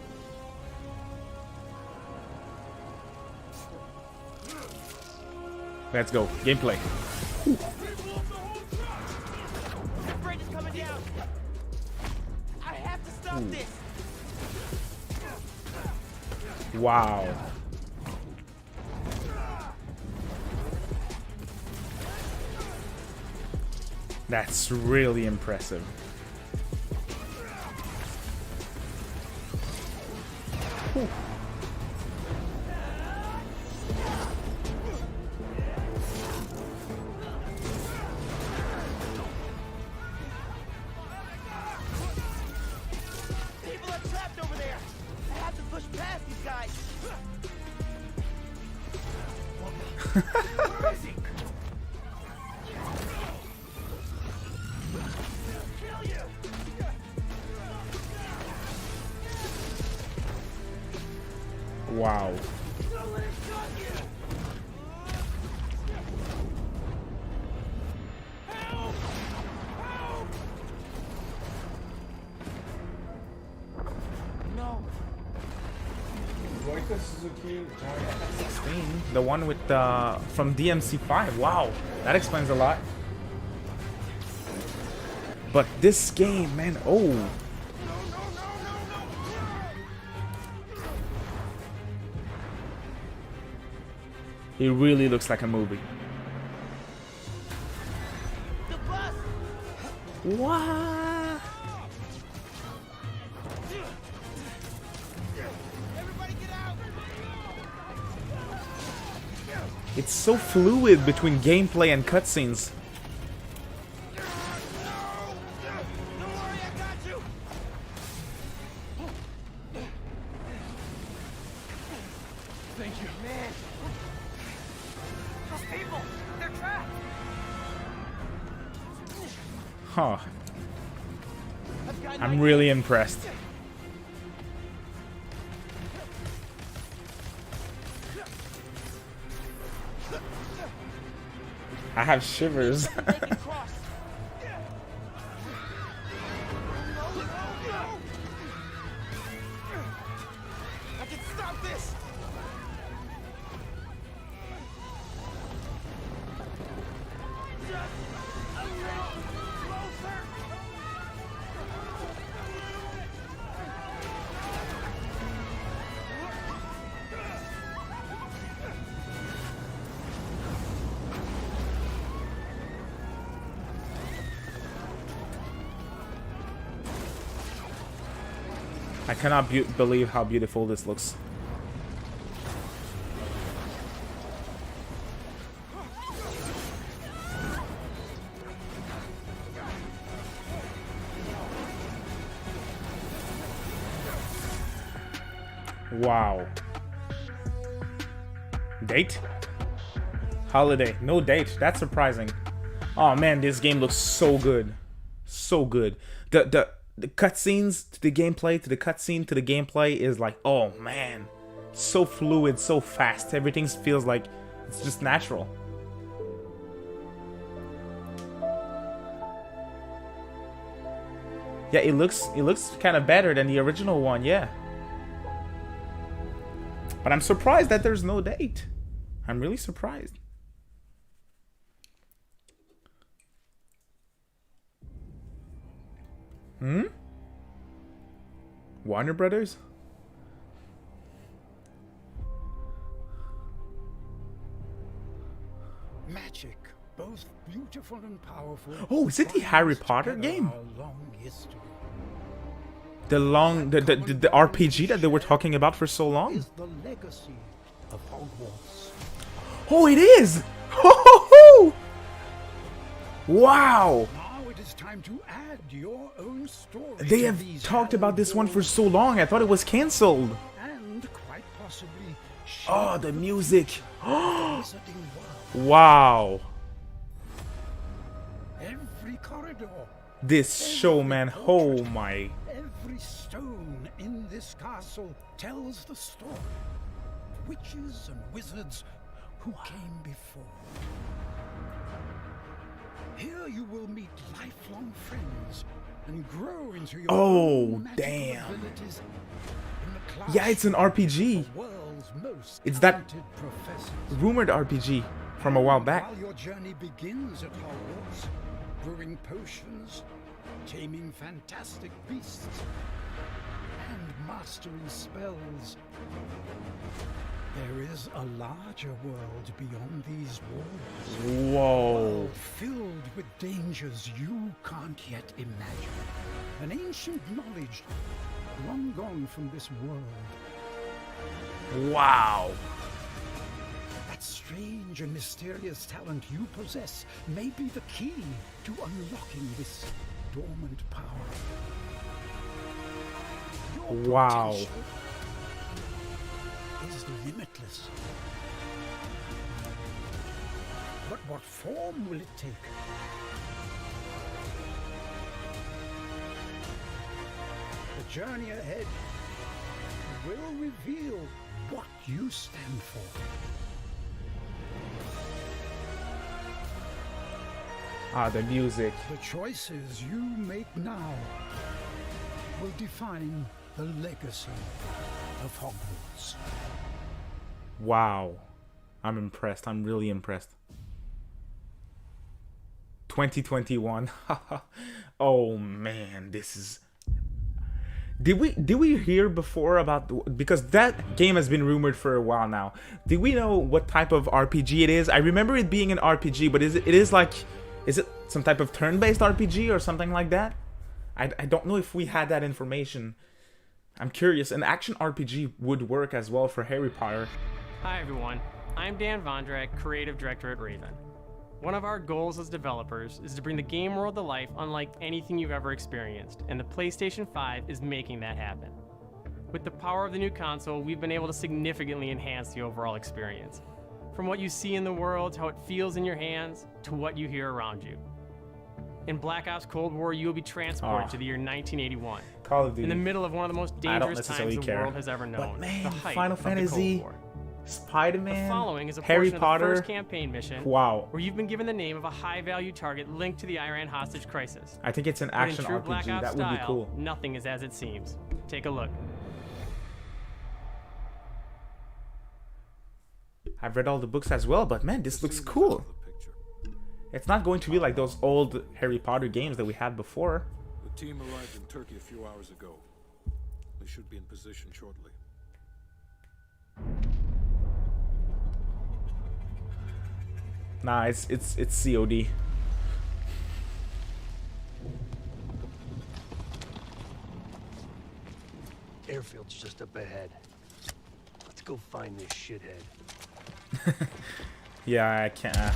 S1: Let's go. Gameplay.
S10: That bridge is coming down. I have to stop this.
S1: Wow. That's really impressive. Whew. Wow. The one with from DMC5. Wow, that explains a lot. But this game, man, oh. It really looks like a movie. What? It's so fluid between gameplay and cutscenes.
S10: Thank you. Man. Those people, they're trapped.
S1: Huh. I'm really impressed. I have shivers.
S10: I can stop this.
S1: I cannot believe how beautiful this looks. Wow. Date? Holiday. No date. That's surprising. Oh man, this game looks so good. So good. The cutscenes to the gameplay, to the cutscene to the gameplay is like, oh man, so fluid, so fast. Everything feels like it's just natural. Yeah, it looks kind of better than the original one, yeah. But I'm surprised that there's no date. I'm really surprised. Warner Brothers?
S6: Magic, both beautiful and powerful.
S1: Oh, is it the Harry Potter game? The RPG that they were talking about for so long?
S6: Is the legacy of Hogwarts.
S1: Oh, it is! Ho! Wow!
S6: Now it is time to add your own story.
S1: They have talked about this one for so long. I thought it was cancelled.
S6: And quite possibly.
S1: Oh, the music! Wow!
S6: Every corridor.
S1: This show, man. Oh my!
S6: Every stone in this castle tells the story. Witches and wizards who came before. Here you will meet lifelong friends and grow into your own magical abilities in the class
S1: Yeah, it's an RPG.
S6: of the world's most
S1: It's that
S6: talented professors.
S1: rumored RPG from a while back.
S6: While your journey begins at Hogwarts, brewing potions, taming fantastic beasts, and mastering spells, there is a larger world beyond these walls.
S1: Whoa.
S6: A world filled with dangers you can't yet imagine. An ancient knowledge long gone from this world.
S1: Wow.
S6: That strange and mysterious talent you possess may be the key to unlocking this dormant power. Your
S1: Wow.
S6: potential is limitless. But what form will it take? The journey ahead will reveal what you stand for.
S1: Ah, the music.
S6: The choices you make now will define the legacy of Hogwarts.
S1: Wow. I'm impressed. I'm really impressed. 2021. Oh man, this is... Did we hear before about... Because that game has been rumored for a while now. Did we know what type of RPG it is? I remember it being an RPG, but is it some type of turn-based RPG or something like that? I don't know if we had that information. I'm curious. An action RPG would work as well for Harry Potter.
S12: Hi everyone, I'm Dan Vondrak, Creative Director at Raven. One of our goals as developers is to bring the game world to life unlike anything you've ever experienced, and the PlayStation 5 is making that happen. With the power of the new console, we've been able to significantly enhance the overall experience. From what you see in the world, to how it feels in your hands, to what you hear around you. In Black Ops Cold War, you will be transported to the year 1981.
S1: Call of Duty.
S12: In the middle of one of the most dangerous times the world has ever known.
S1: But man,
S12: the height
S1: Final
S12: of
S1: Fantasy,
S12: the Cold War.
S1: Spider-Man,
S12: The following is a
S1: Harry
S12: portion
S1: Potter.
S12: of the first campaign mission,
S1: Wow.
S12: where you've been given the name of a high-value target linked to the Iran hostage crisis.
S1: I think it's an
S12: But
S1: action
S12: in true
S1: RPG.
S12: Black Ops
S1: That would be
S12: style,
S1: cool.
S12: nothing is as it seems. Take a look.
S1: I've read all the books as well, but man, this looks cool. It's not going to be like those old Harry Potter games that we had before.
S4: The team arrived in Turkey a few hours ago. They should be in position shortly.
S1: Nah, it's COD.
S13: Airfield's just up ahead. Let's go find this shithead.
S1: Yeah, I can't.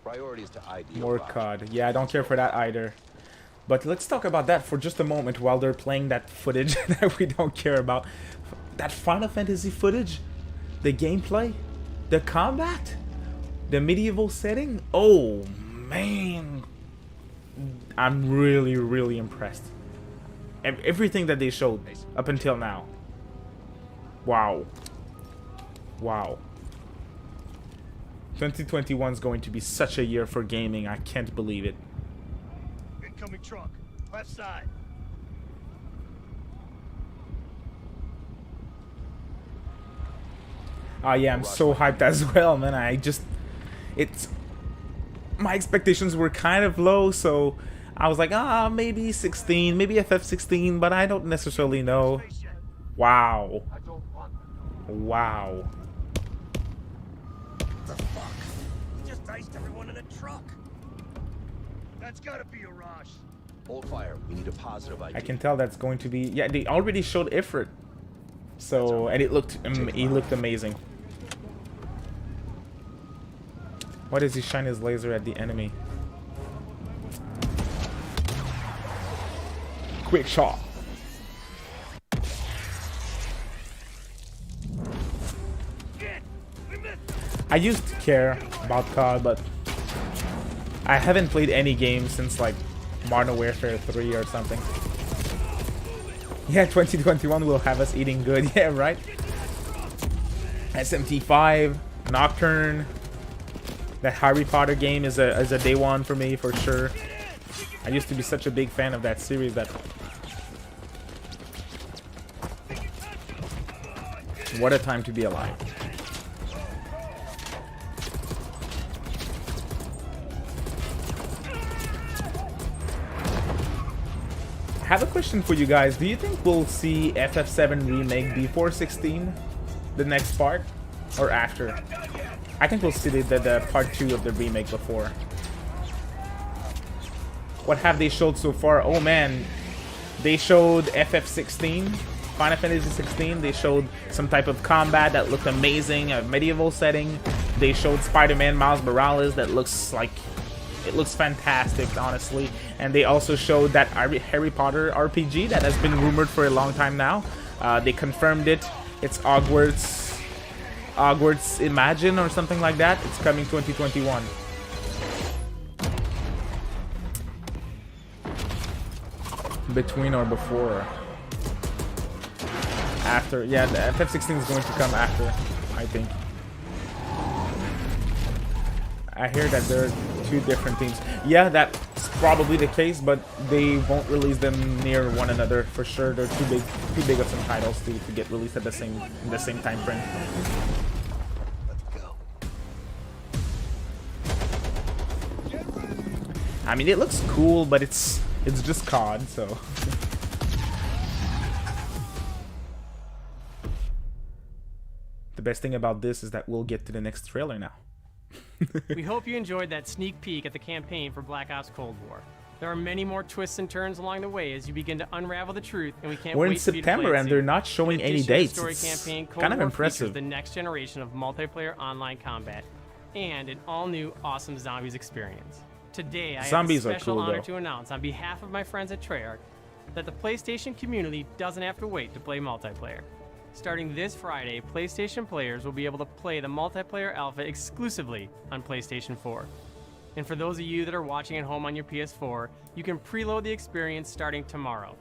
S14: Priorities to ID.
S1: More COD. Yeah, I don't care for that either. But let's talk about that for just a moment while they're playing that footage that we don't care about. That Final Fantasy footage, the gameplay, the combat, the medieval setting. Oh man, I'm really, really impressed. Everything that they showed up until now. Wow. Wow. 2021 is going to be such a year for gaming. I can't believe it.
S13: Incoming truck, left side.
S1: Oh yeah, I'm so hyped as well, man. My expectations were kind of low, so I was like, maybe 16, maybe FF16, but I don't necessarily know. Wow. Wow.
S13: The fuck? You just iced everyone in the truck. That's gotta be a rush.
S14: Hold fire. We need a positive ID.
S1: I can tell that's going to be... Yeah, they already showed Ifrit. So, and it looked, he looked amazing. Why does he shine his laser at the enemy? Quick shot. I used to care about COD, but I haven't played any game since like Modern Warfare 3 or something. Yeah, 2021 will have us eating good. Yeah, right? SMT5, Nocturne. That Harry Potter game is a day one for me, for sure. I used to be such a big fan of that series that... What a time to be alive. I have a question for you guys. Do you think we'll see FF7 Remake before 16? The next part? Or after? I think we'll see the part 2 of the remake before. What have they showed so far? Oh man, they showed FF16, Final Fantasy 16. They showed some type of combat that looked amazing, a medieval setting. They showed Spider-Man Miles Morales that looks like, it looks fantastic, honestly. And they also showed that Harry Potter RPG that has been rumored for a long time now. They confirmed it. It's Hogwarts Imagine or something like that. It's coming 2021. after. Yeah, the FF16 is going to come after, I think. I hear that there are 2 different teams. Yeah, that's probably the case, but they won't release them near one another for sure. They're too big of some titles to get released at the same time frame. I mean, it looks cool, but it's just COD, so. The best thing about this is that we'll get to the next trailer now.
S12: We hope you enjoyed that sneak peek at the campaign for Black Ops Cold War. There are many more twists and turns along the way as you begin to unravel the truth, and we can't
S1: We're
S12: wait
S1: in
S12: for you to
S1: September
S12: play it
S1: and they're
S12: soon.
S1: not showing
S12: In
S1: any
S12: addition to the
S1: dates.
S12: story
S1: It's
S12: campaign, Cold
S1: kind of
S12: War
S1: impressive.
S12: features the next generation of multiplayer online combat and an all-new awesome zombies experience. Today, I
S1: Zombies are
S12: have the special
S1: cool,
S12: honor
S1: though.
S12: to announce on behalf of my friends at Treyarch that the PlayStation community doesn't have to wait to play multiplayer. Starting this Friday, PlayStation players will be able to play the multiplayer alpha exclusively on PlayStation 4. And for those of you that are watching at home on your PS4, you can preload the experience starting tomorrow.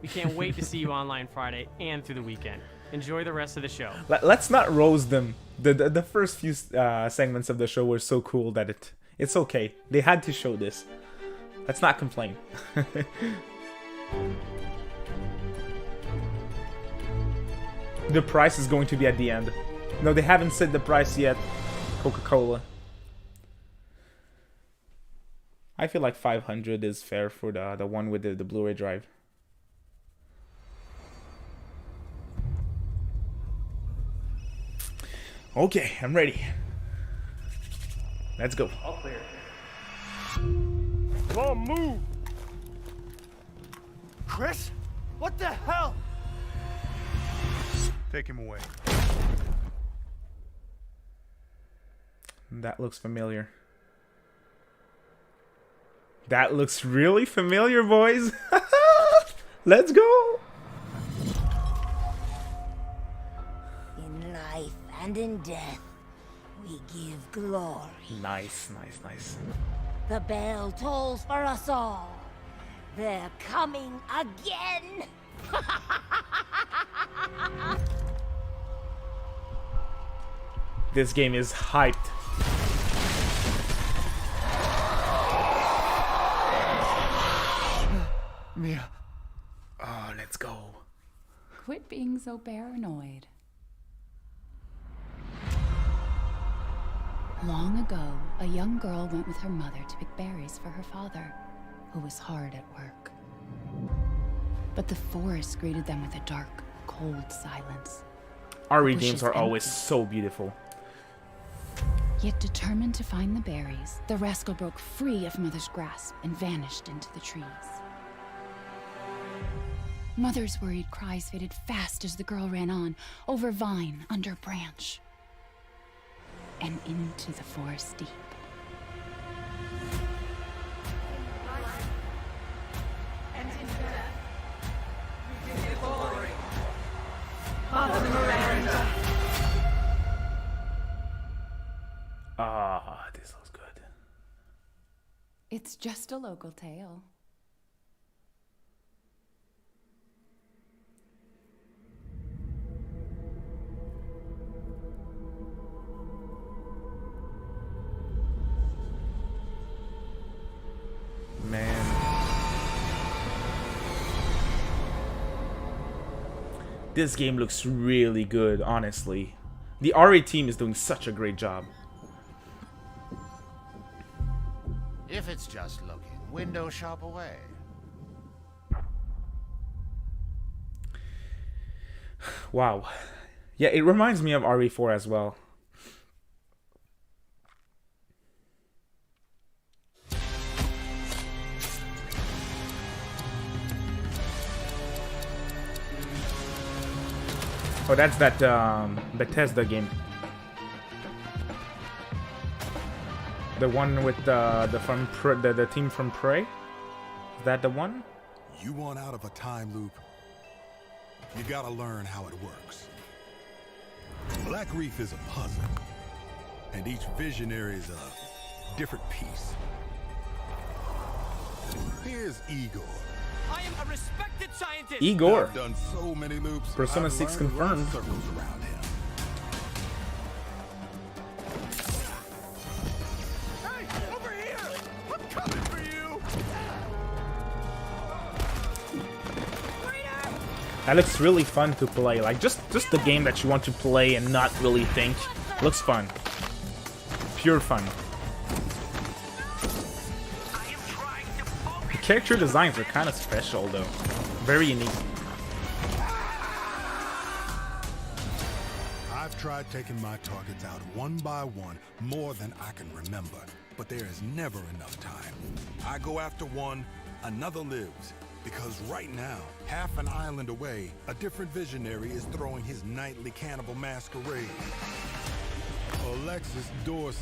S12: We can't wait to see you online Friday and through the weekend. Enjoy the rest of the show.
S1: Let's not roast them. The first few segments of the show were so cool that it's okay. They had to show this. Let's not complain. The price is going to be at the end. No, they haven't said the price yet. Coca-Cola. I feel like 500 is fair for the one with the Blu-ray drive. Okay, I'm ready. Let's go.
S13: All clear. Come on, move! Chris? What the hell? Take him away.
S1: That looks familiar. That looks really familiar, boys. Let's go.
S15: In life and in death, we give glory.
S1: Nice, nice, nice.
S15: The bell tolls for us all. They're coming again.
S1: This game is hyped.
S13: Mia.
S1: Oh, let's go.
S16: Quit being so paranoid. Long ago, a young girl went with her mother to pick berries for her father, who was hard at work. But the forest greeted them with a dark, cold silence.
S1: RE
S16: Bushes
S1: games are always
S16: empty.
S1: so beautiful.
S16: Yet determined to find the berries, the rascal broke free of Mother's grasp and vanished into the trees. Mother's worried cries faded fast as the girl ran on, over vine, under branch, and into the forest deep.
S1: Ah, this looks good.
S16: It's just a local tale.
S1: Man. This game looks really good, honestly. The RE team is doing such a great job.
S17: If it's just looking, window shop away.
S1: Wow. Yeah, it reminds me of RE4 as well. Oh, that's that Bethesda game. The one with the team from Prey? Is that the one?
S4: You want out of a time loop? You gotta learn how it works. Black Reef is a puzzle, and each visionary is a different piece. Here's Igor,
S5: I am a respected scientist.
S1: Igor.
S4: I've done so many loops.
S1: Persona
S4: I've
S1: 6
S4: learned to run
S1: confirmed.
S4: circles around him.
S13: Hey, over here! I'm coming for you!
S1: That looks really fun to play. Like just the game that you want to play and not really think. Looks fun. Pure fun. The character designs are kind of special though. Very unique.
S4: I've tried taking my targets out one by one more than I can remember, but there is never enough time. I go after one, another lives. Because right now, half an island away, a different visionary is throwing his nightly cannibal masquerade. Alexis Dorsey.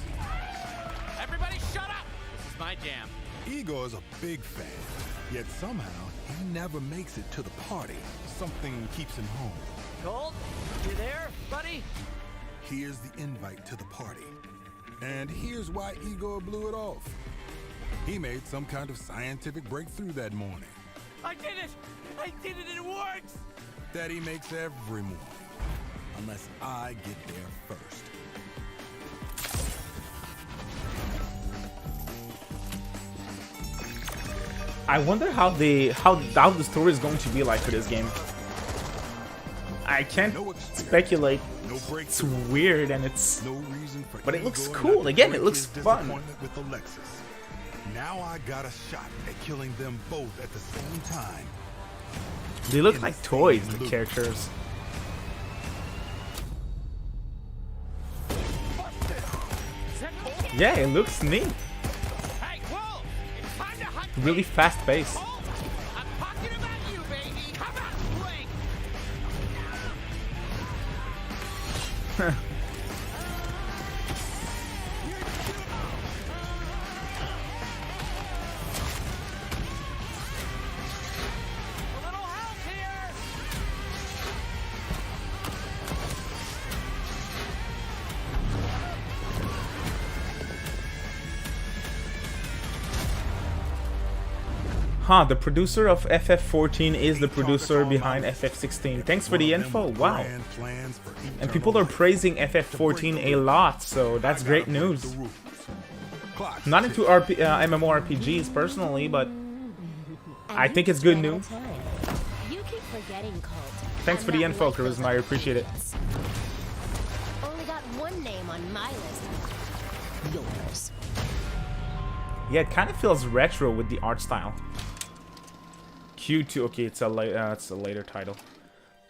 S5: Everybody shut up! This is my jam.
S4: Igor is a big fan, yet somehow he never makes it to the party. Something keeps him home.
S5: Colt, you there, buddy?
S4: Here's the invite to the party. And here's why Igor blew it off. He made some kind of scientific breakthrough that morning.
S5: I did it! I did it, it works!
S4: That he makes every morning. Unless I get there first.
S1: I wonder how the story is going to be like for this game. I can't speculate. It's weird and it's, but it looks cool. Again, it looks fun.
S4: With Alexis. Now I got a shot at killing them both at the same time.
S1: They look like toys, the characters. Yeah, it looks neat. Really fast paced. Huh, the producer of FF14 is the producer behind FF16. Thanks for the info, wow. And people are praising FF14 a lot, so that's great news. Not into MMORPGs personally, but I think it's good news. Thanks for the info, Charisma, I appreciate it.
S15: Only got one name on my list. Yours.
S1: Yeah, it kind of feels retro with the art style. Q2, okay, it's a later title.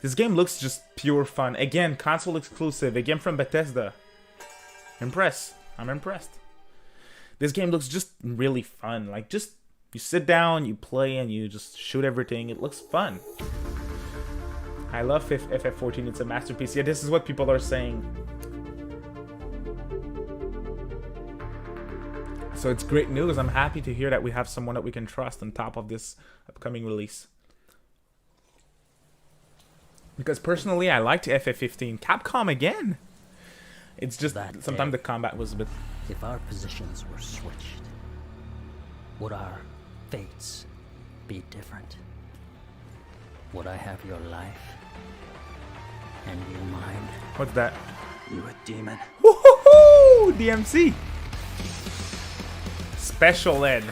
S1: This game looks just pure fun. Again, console exclusive. A game from Bethesda. I'm impressed. This game looks just really fun. Like, just you sit down, you play, and you just shoot everything. It looks fun. I love FF14. It's a masterpiece. Yeah, this is what people are saying. So it's great news. I'm happy to hear that we have someone that we can trust on top of this upcoming release. Because personally, I liked FF15. Capcom again. It's just that sometimes the combat was a bit...
S18: If our positions were switched, would our fates be different? Would I have your life and you mine?
S1: What's that?
S18: You a demon?
S1: Woohoo! DMC. Special Ed.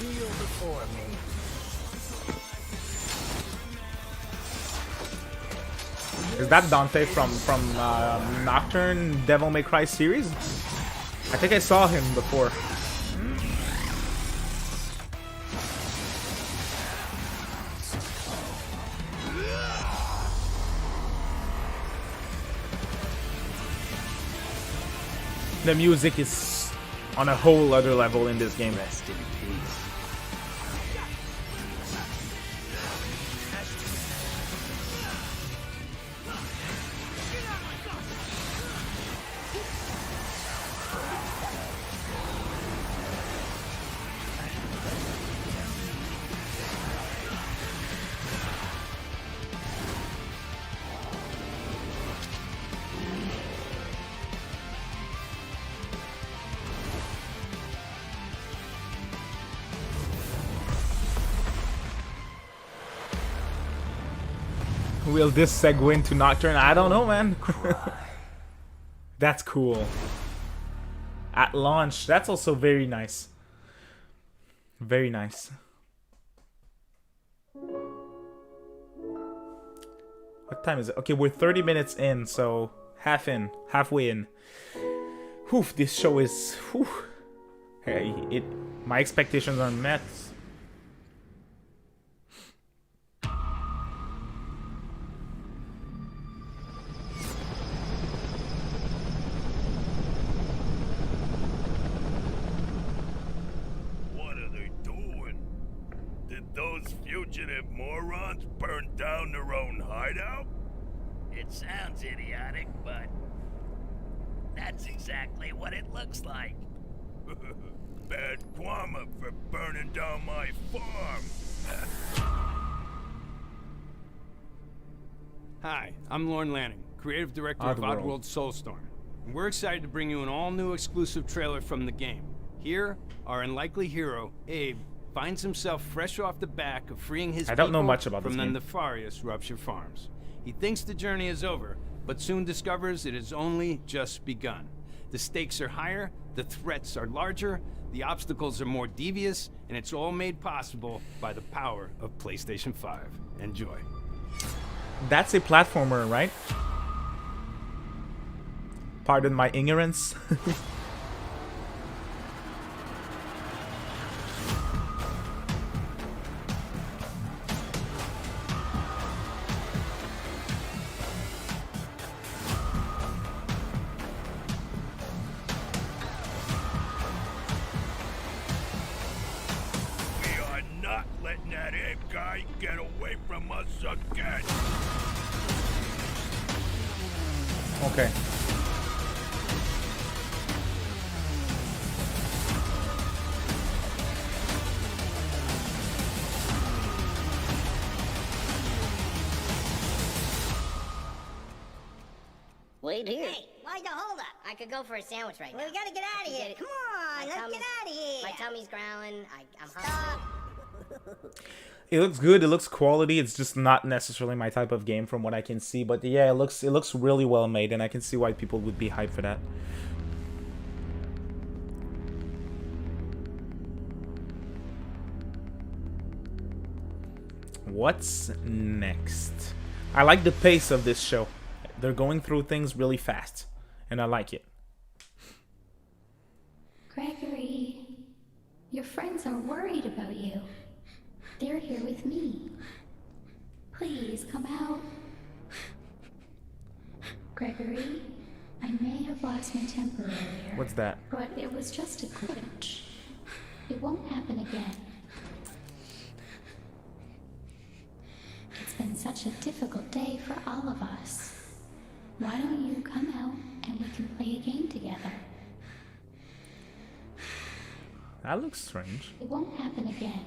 S18: Kneel before me.
S1: Is that Dante from Nocturne Devil May Cry series? I think I saw him before. The music is on a whole other level in this game.
S18: Rest in peace.
S1: Will this segue into Nocturne? I don't know, man. That's cool. At launch. That's also very nice. Very nice. What time is it? Okay, we're 30 minutes in, so halfway in. Whew, this show is... Whew. Hey, my expectations are met.
S13: What are they doing? Did those fugitive morons burn down their own hideout?
S19: It sounds idiotic, but that's exactly what it looks like.
S13: Bad karma for burning down my farm.
S20: Hi, I'm Lorne Lanning, creative director of Oddworld Soulstorm. And we're excited to bring you an all-new exclusive trailer from the game. Here, our unlikely hero, Abe, finds himself fresh off the back of freeing his
S1: I don't know
S20: people
S1: much about
S20: from
S1: this
S20: the
S1: game.
S20: nefarious Rupture Farms. He thinks the journey is over, but soon discovers it has only just begun. The stakes are higher, the threats are larger, the obstacles are more devious, and it's all made possible by the power of PlayStation 5. Enjoy.
S1: That's a platformer, right? Pardon my ignorance.
S13: We are not letting that Abe guy get away from us again.
S1: Okay.
S21: Wait here.
S15: Hey, why the hold up?
S21: I could go for a sandwich right now.
S15: We gotta get out of here. Come on, let's get out of here.
S21: My tummy's growling. I'm hungry.
S1: It looks good. It looks quality. It's just not necessarily my type of game from what I can see. But yeah, it looks really well made, and I can see why people would be hyped for that. What's next? I like the pace of this show. They're going through things really fast, and I like it.
S22: Gregory, your friends are worried about you. They're here with me. Please come out. Gregory, I may have lost my temper earlier.
S1: What's that?
S22: But it was just a glitch. It won't happen again. It's been such a difficult day for all of us. Why don't you come out and we can play a game together?
S1: That looks strange.
S22: It won't happen again.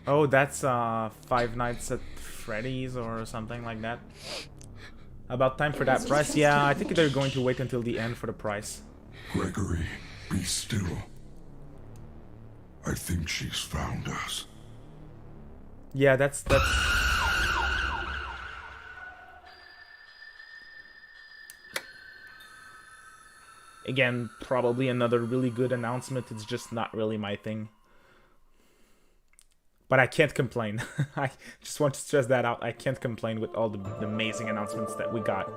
S1: Oh, that's Five Nights at Freddy's or something like that. About time for that price. Yeah, I think they're going to wait until the end for the price.
S4: Gregory, be still. I think she's found us.
S1: Yeah, that's... Again, probably another really good announcement. It's just not really my thing. But I can't complain. I just want to stress that out. I can't complain with all the amazing announcements that we got.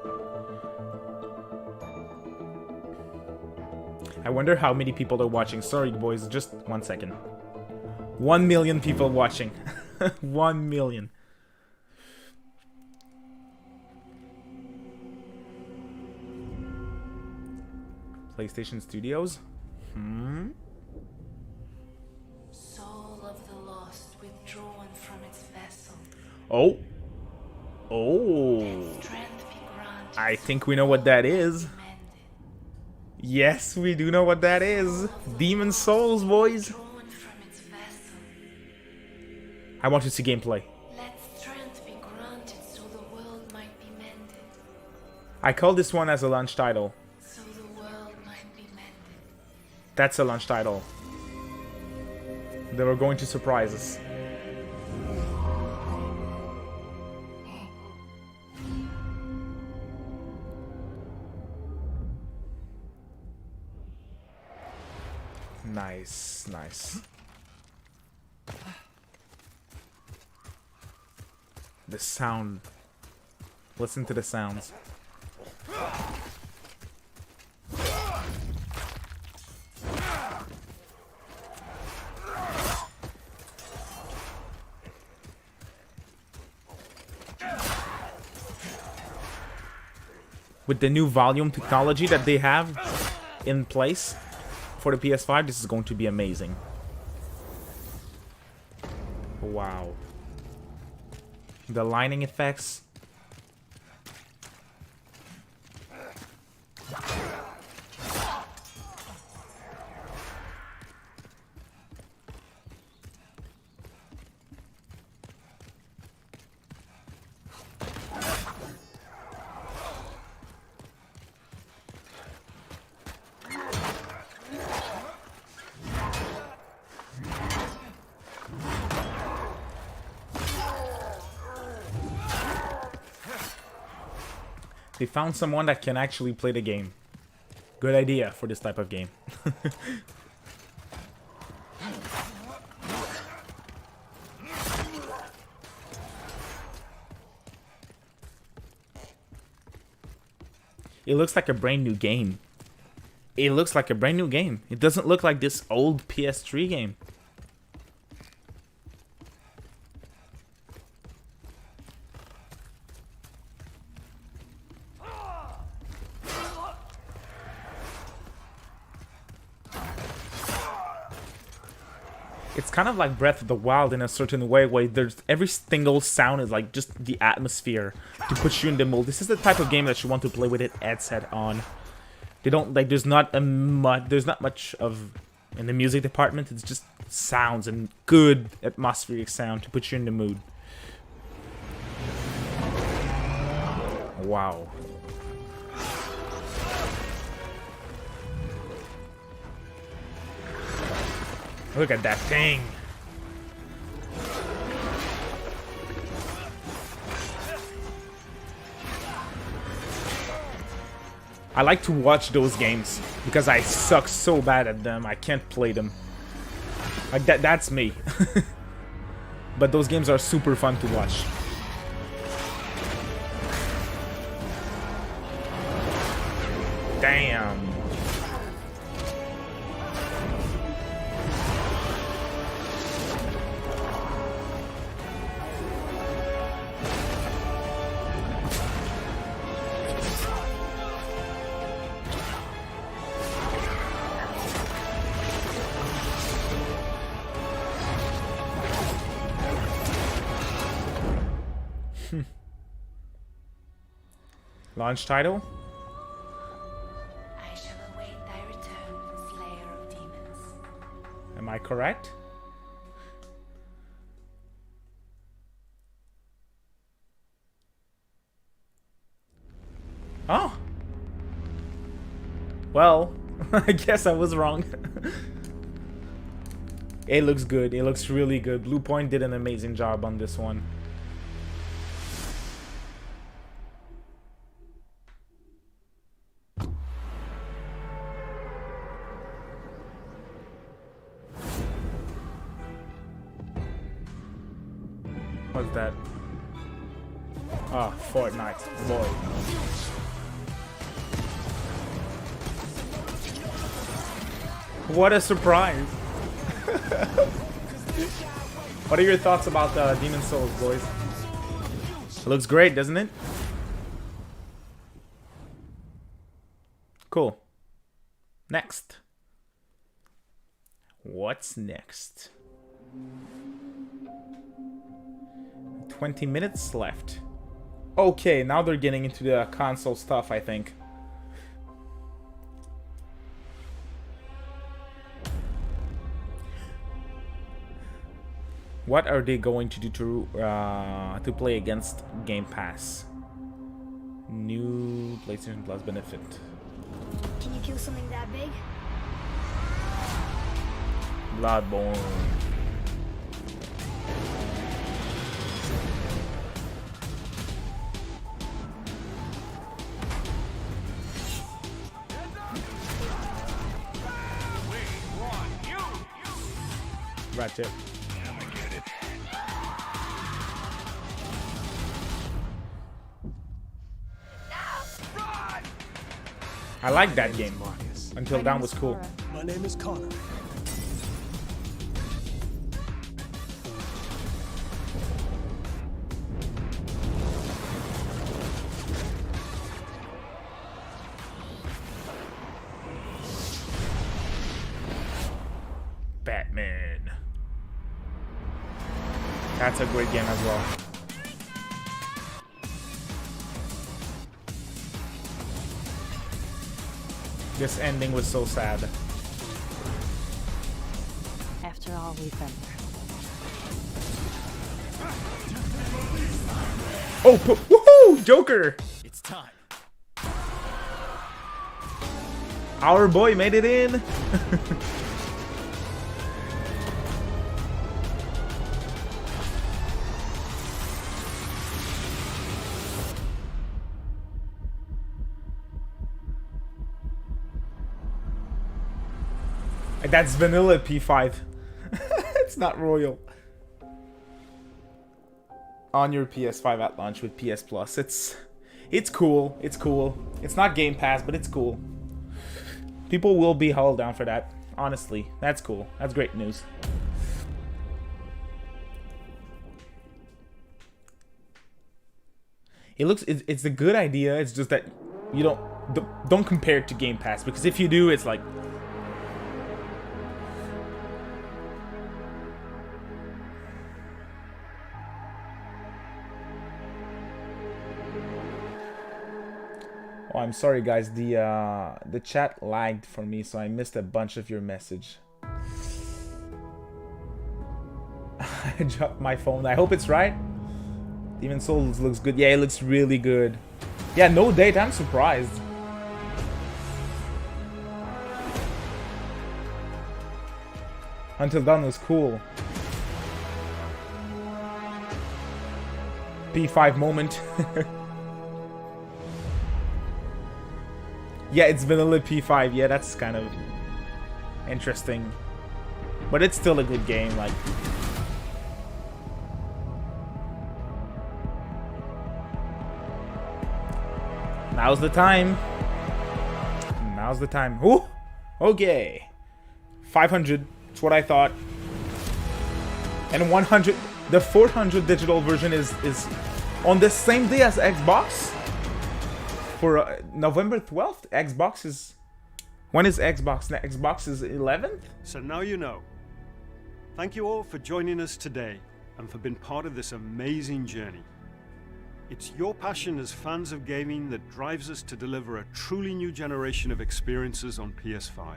S1: I wonder how many people are watching. Sorry, boys, just 1 second. 1 million people watching. 1 million. PlayStation Studios?
S22: Soul of the lost withdrawn from its vessel.
S1: Oh. Oh. I think we know what that is. Yes, we do know what that is. Demon Souls, boys. I want to see gameplay.
S22: Let strength be granted so the world might be mended.
S1: I call this one as a launch title.
S22: So the world might be mended.
S1: That's a launch title. They were going to surprise us. Nice, nice. The sound. Listen to the sounds. With the new volume technology that they have in place for the PS5, this is going to be amazing. Wow. The lighting effects. They found someone that can actually play the game. Good idea for this type of game. It looks like a brand new game. It looks like a brand new game. It doesn't look like this old PS3 game. It's kind of like Breath of the Wild in a certain way, where there's every single sound is like just the atmosphere to put you in the mood. This is the type of game that you want to play with it headset on. They don't like. There's not much of in the music department. It's just sounds and good atmospheric sound to put you in the mood. Wow. Look at that thing. I like to watch those games because I suck so bad at them. I can't play them. Like that's me. But those games are super fun to watch. Damn. Launch title?
S22: I shall await thy return, Slayer of Demons.
S1: Am I correct? Oh! Well, I guess I was wrong. It looks good. It looks really good. Blue Point did an amazing job on this one. What's that? Ah, Fortnite. Boy. What a surprise! What are your thoughts about Demon Souls, boys? It looks great, doesn't it? Cool. Next. What's next? 20 minutes left. Okay, now they're getting into the console stuff, I think. What are they going to do to play against Game Pass? New PlayStation Plus benefit.
S21: Can you kill something that big?
S1: Bloodborne. Ratchet. I like that game. Until Dawn was cool.
S2: My name is Connor.
S1: Batman. That's a great game as well. This ending was so sad.
S15: After all we've been through.
S1: Oh, woohoo! Joker!
S2: It's time.
S1: Our boy made it in! That's vanilla P5. It's not royal. On your PS5 at launch with PS Plus. It's cool. It's cool. It's not Game Pass, but it's cool. People will be held down for that. Honestly, that's cool. That's great news. It's a good idea. It's just that you don't compare it to Game Pass, because if you do, it's like, oh, I'm sorry guys, the chat lagged for me, so I missed a bunch of your message. I dropped my phone. I hope it's right. Demon Souls looks good. Yeah, it looks really good. Yeah, no date. I'm surprised. Until Dawn was cool. P5 moment. Yeah, it's vanilla P5. Yeah, that's kind of interesting. But it's still a good game, like. Now's the time. Now's the time. Ooh! Okay. 500. That's what I thought. And 100. The 400 digital version is on the same day as Xbox. For November 12th, Xbox is... When is Xbox? Xbox is 11th?
S2: So now you know. Thank you all for joining us today and for being part of this amazing journey. It's your passion as fans of gaming that drives us to deliver a truly new generation of experiences on PS5.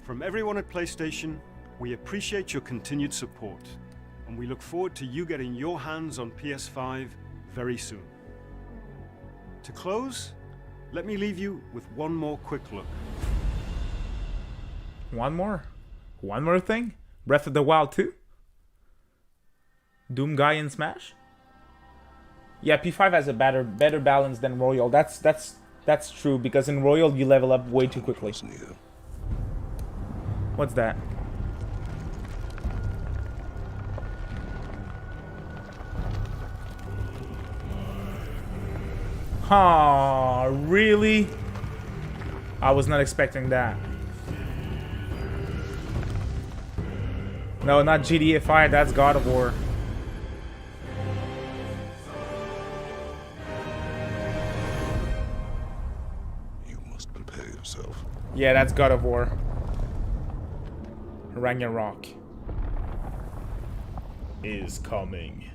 S2: From everyone at PlayStation, we appreciate your continued support, and we look forward to you getting your hands on PS5 very soon. To close, let me leave you with one more quick look.
S1: One more thing? Breath of the Wild 2? Doom Guy in Smash? Yeah, P5 has a better balance than Royal. That's true, because in Royal you level up way too quickly. What's that? Huh, really? I was not expecting that. No, not GTA 5, that's God of War.
S4: You must prepare yourself.
S1: Yeah, that's God of War. Ragnarok is coming.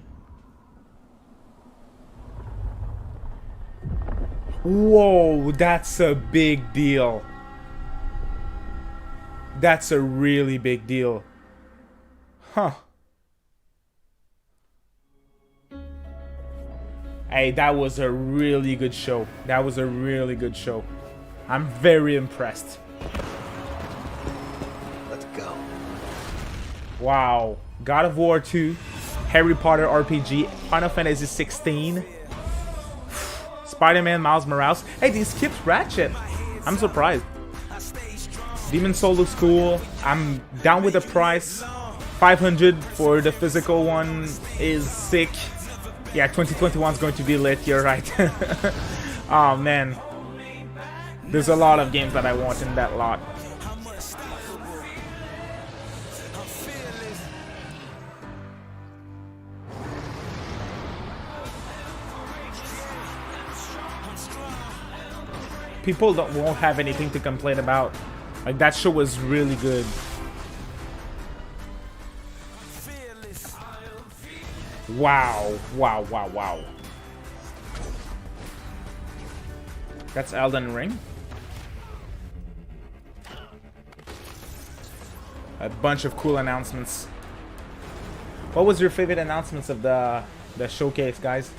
S1: Whoa, that's a big deal. That's a really big deal. Huh. Hey, that was a really good show. That was a really good show. I'm very impressed.
S14: Let's go.
S1: Wow. God of War 2, Harry Potter RPG, Final Fantasy 16, Spider-Man Miles Morales. Hey, they skipped Ratchet. I'm surprised. Demon Soul looks cool. I'm down with the price. 500 for the physical one is sick. Yeah, 2021 is going to be lit, you're right. Oh man. There's a lot of games that I want in that lot. People won't have anything to complain about. Like, that show was really good. Wow, wow, wow, wow. That's Elden Ring. A bunch of cool announcements. What was your favorite announcements of the showcase, guys?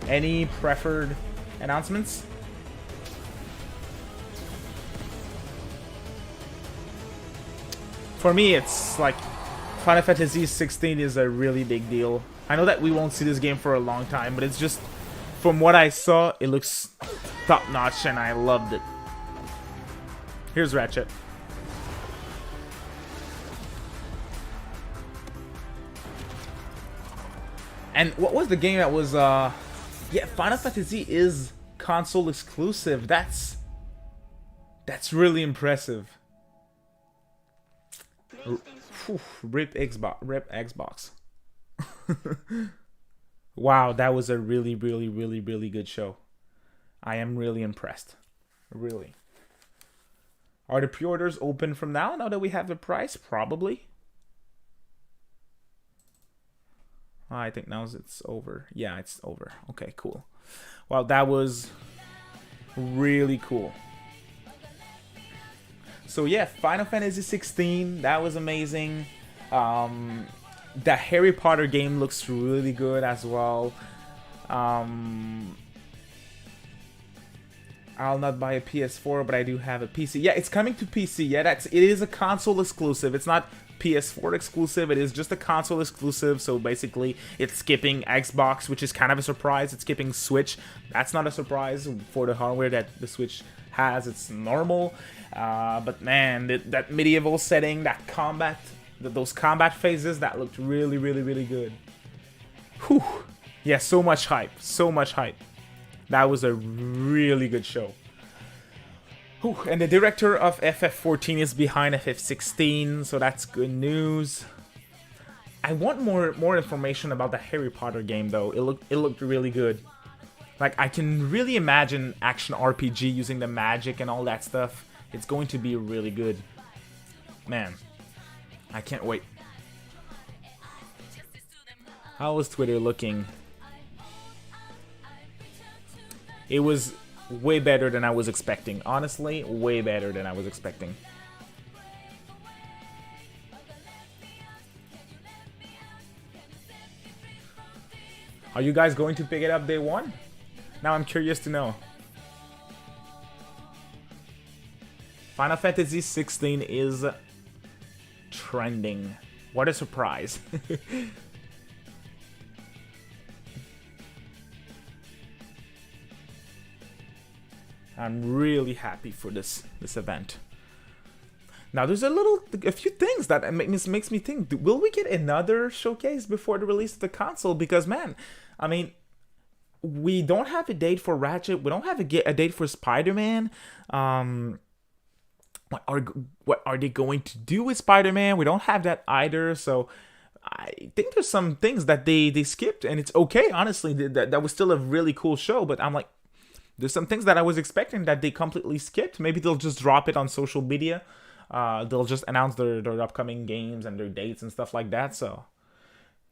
S1: Any preferred announcements? For me, it's like Final Fantasy XVI is a really big deal. I know that we won't see this game for a long time, but it's just, from what I saw, it looks top-notch and I loved it. Here's Ratchet. And what was the game that was, yeah, Final Fantasy is console exclusive. That's really impressive. Rip Xbox. Wow, that was a really, really, really, really good show. I am really impressed. Really. Are the pre-orders open from now that we have the price? Probably. I think now it's over. Yeah, it's over. Okay, cool. Well, that was really cool. So yeah, Final Fantasy 16, that was amazing. The Harry Potter game looks really good as well. I'll not buy a PS4, but I do have a PC. Yeah, it's coming to PC. Yeah, it is a console exclusive. It's not PS4 exclusive. It is just a console exclusive. So basically, it's skipping Xbox, which is kind of a surprise. It's skipping Switch. That's not a surprise for the hardware that the Switch has. It's normal. But man, that medieval setting, that combat, those combat phases, that looked really, really, really good. Whew. Yeah, so much hype. So much hype. That was a really good show. Whew. And the director of FF14 is behind FF16, so that's good news. I want more information about the Harry Potter game, though. It looked really good. Like, I can really imagine action RPG using the magic and all that stuff. It's going to be really good. Man, I can't wait. How was Twitter looking? It was way better than I was expecting. Honestly, way better than I was expecting. Are you guys going to pick it up day one? Now I'm curious to know. Final Fantasy 16 is trending. What a surprise. I'm really happy for this event. Now there's a few things that makes me think, will we get another showcase before the release of the console? Because man, I mean, we don't have a date for Ratchet. We don't have a date for Spider-Man. What are they going to do with Spider-Man? We don't have that either. So I think there's some things that they skipped, and it's okay. Honestly, that was still a really cool show. But I'm like, there's some things that I was expecting that they completely skipped. Maybe they'll just drop it on social media. They'll just announce their upcoming games and their dates and stuff like that. So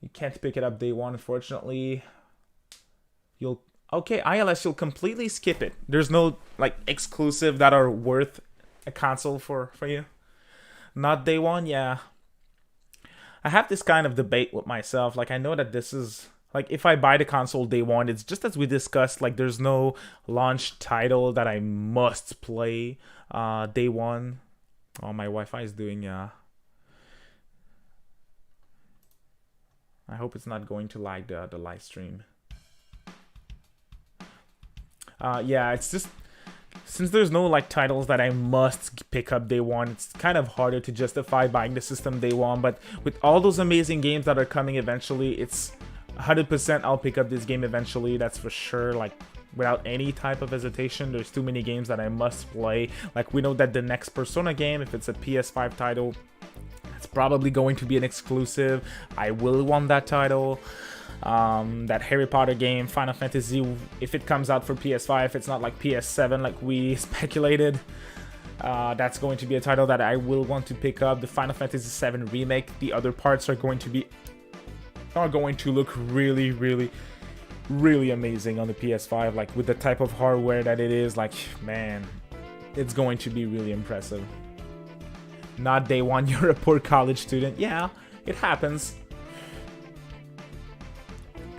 S1: you can't pick it up day one, unfortunately. Okay, ILS, you'll completely skip it. There's no like exclusive that are worth a console for you. Not day one, yeah. I have this kind of debate with myself. Like, I know that this is like, if I buy the console day one, it's just as we discussed, like there's no launch title that I must play day one. Oh, my Wi-Fi is doing I hope it's not going to lag the live stream. Yeah, it's just since there's no like titles that I must pick up day one, it's kind of harder to justify buying the system day one. But with all those amazing games that are coming eventually, it's 100% I'll pick up this game eventually. That's for sure. Like without any type of hesitation. There's too many games that I must play. Like we know that the next Persona game, if it's a PS5 title, it's probably going to be an exclusive. I will want that title. That Harry Potter game, Final Fantasy, if it comes out for PS5, if it's not like PS7 like we speculated, that's going to be a title that I will want to pick up. The Final Fantasy VII Remake, the other parts are going to look really, really, really amazing on the PS5. Like with the type of hardware that it is, like man, it's going to be really impressive. Not day one, you're a poor college student. Yeah, it happens.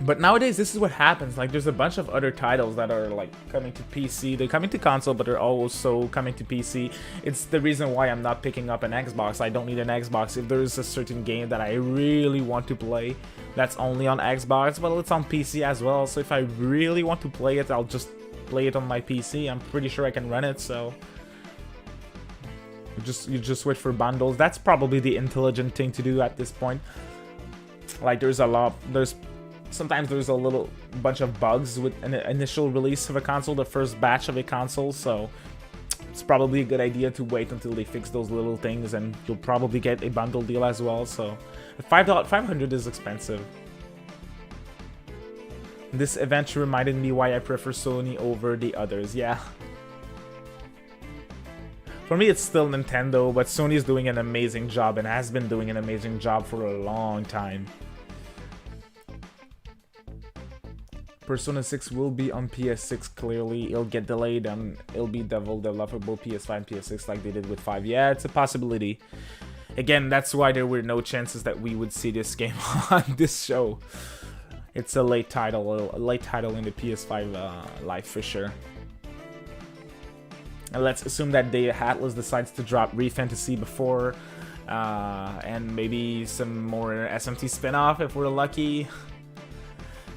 S1: But nowadays, this is what happens. Like, there's a bunch of other titles that are, like, coming to PC. They're coming to console, but they're also coming to PC. It's the reason why I'm not picking up an Xbox. I don't need an Xbox. If there's a certain game that I really want to play that's only on Xbox, well, it's on PC as well. So if I really want to play it, I'll just play it on my PC. I'm pretty sure I can run it, so... You just wait for bundles. That's probably the intelligent thing to do at this point. Like, sometimes there's a little bunch of bugs with an initial release of a console, the first batch of a console, so it's probably a good idea to wait until they fix those little things, and you'll probably get a bundle deal as well. So $500 is expensive. This event reminded me why I prefer Sony over the others. Yeah. For me, it's still Nintendo, but Sony is doing an amazing job and has been doing an amazing job for a long time. Persona 6 will be on PS6 clearly. It'll get delayed and it'll be developable PS5 and PS6 like they did with 5. Yeah, it's a possibility. Again, that's why there were no chances that we would see this game on this show. It's a late title in the PS5 life for sure. And let's assume that Atlus decides to drop Re-Fantasy before, and maybe some more SMT spin-off if we're lucky.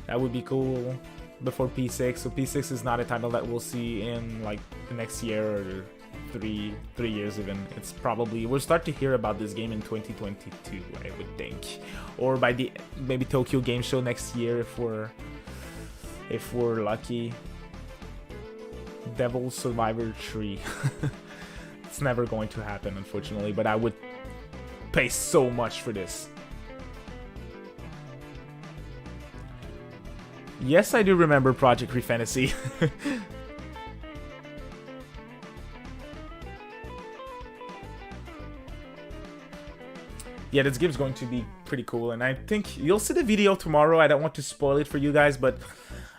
S1: That would be cool before P6. So P6 is not a title that we'll see in like the next year or three years even. It's probably, we'll start to hear about this game in 2022, I would think, or by the maybe Tokyo Game Show next year if we're lucky. Devil Survivor 3. It's never going to happen, unfortunately, but I would pay so much for this. Yes, I do remember Project Re-Fantasy. Yeah, this game's going to be pretty cool, and I think you'll see the video tomorrow. I don't want to spoil it for you guys, but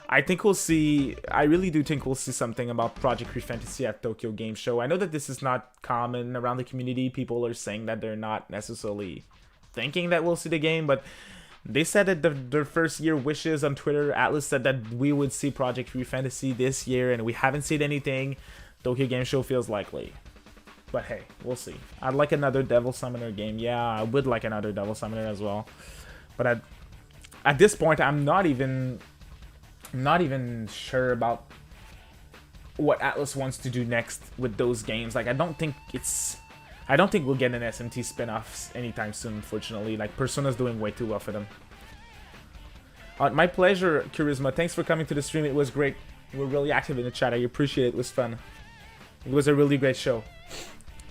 S1: I think we'll see, I really do think we'll see something about Project Re-Fantasy at Tokyo Game Show. I know that this is not common around the community. People are saying that they're not necessarily thinking that we'll see the game, but they said that their first year wishes on Twitter. Atlus said that we would see Project Re-Fantasy this year, and we haven't seen anything. Tokyo Game Show feels likely. But hey, we'll see. I'd like another Devil Summoner game. Yeah, I would like another Devil Summoner as well. But at this point, I'm not even sure about what Atlus wants to do next with those games. Like, I don't think we'll get an SMT spin-offs anytime soon, unfortunately. Like, Persona's doing way too well for them. My pleasure, Charisma. Thanks for coming to the stream. It was great. You were really active in the chat. I appreciate it. It was fun. It was a really great show.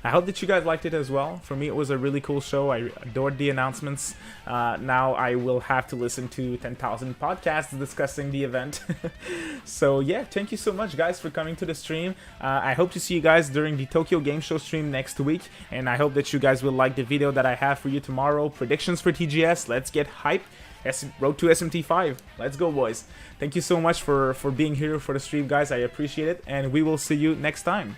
S1: I hope that you guys liked it as well. For me, it was a really cool show. I adored the announcements. Now I will have to listen to 10,000 podcasts discussing the event. So yeah, thank you so much, guys, for coming to the stream. I hope to see you guys during the Tokyo Game Show stream next week. And I hope that you guys will like the video that I have for you tomorrow. Predictions for TGS. Let's get hyped. Road to SMT5. Let's go, boys. Thank you so much for being here for the stream, guys. I appreciate it. And we will see you next time.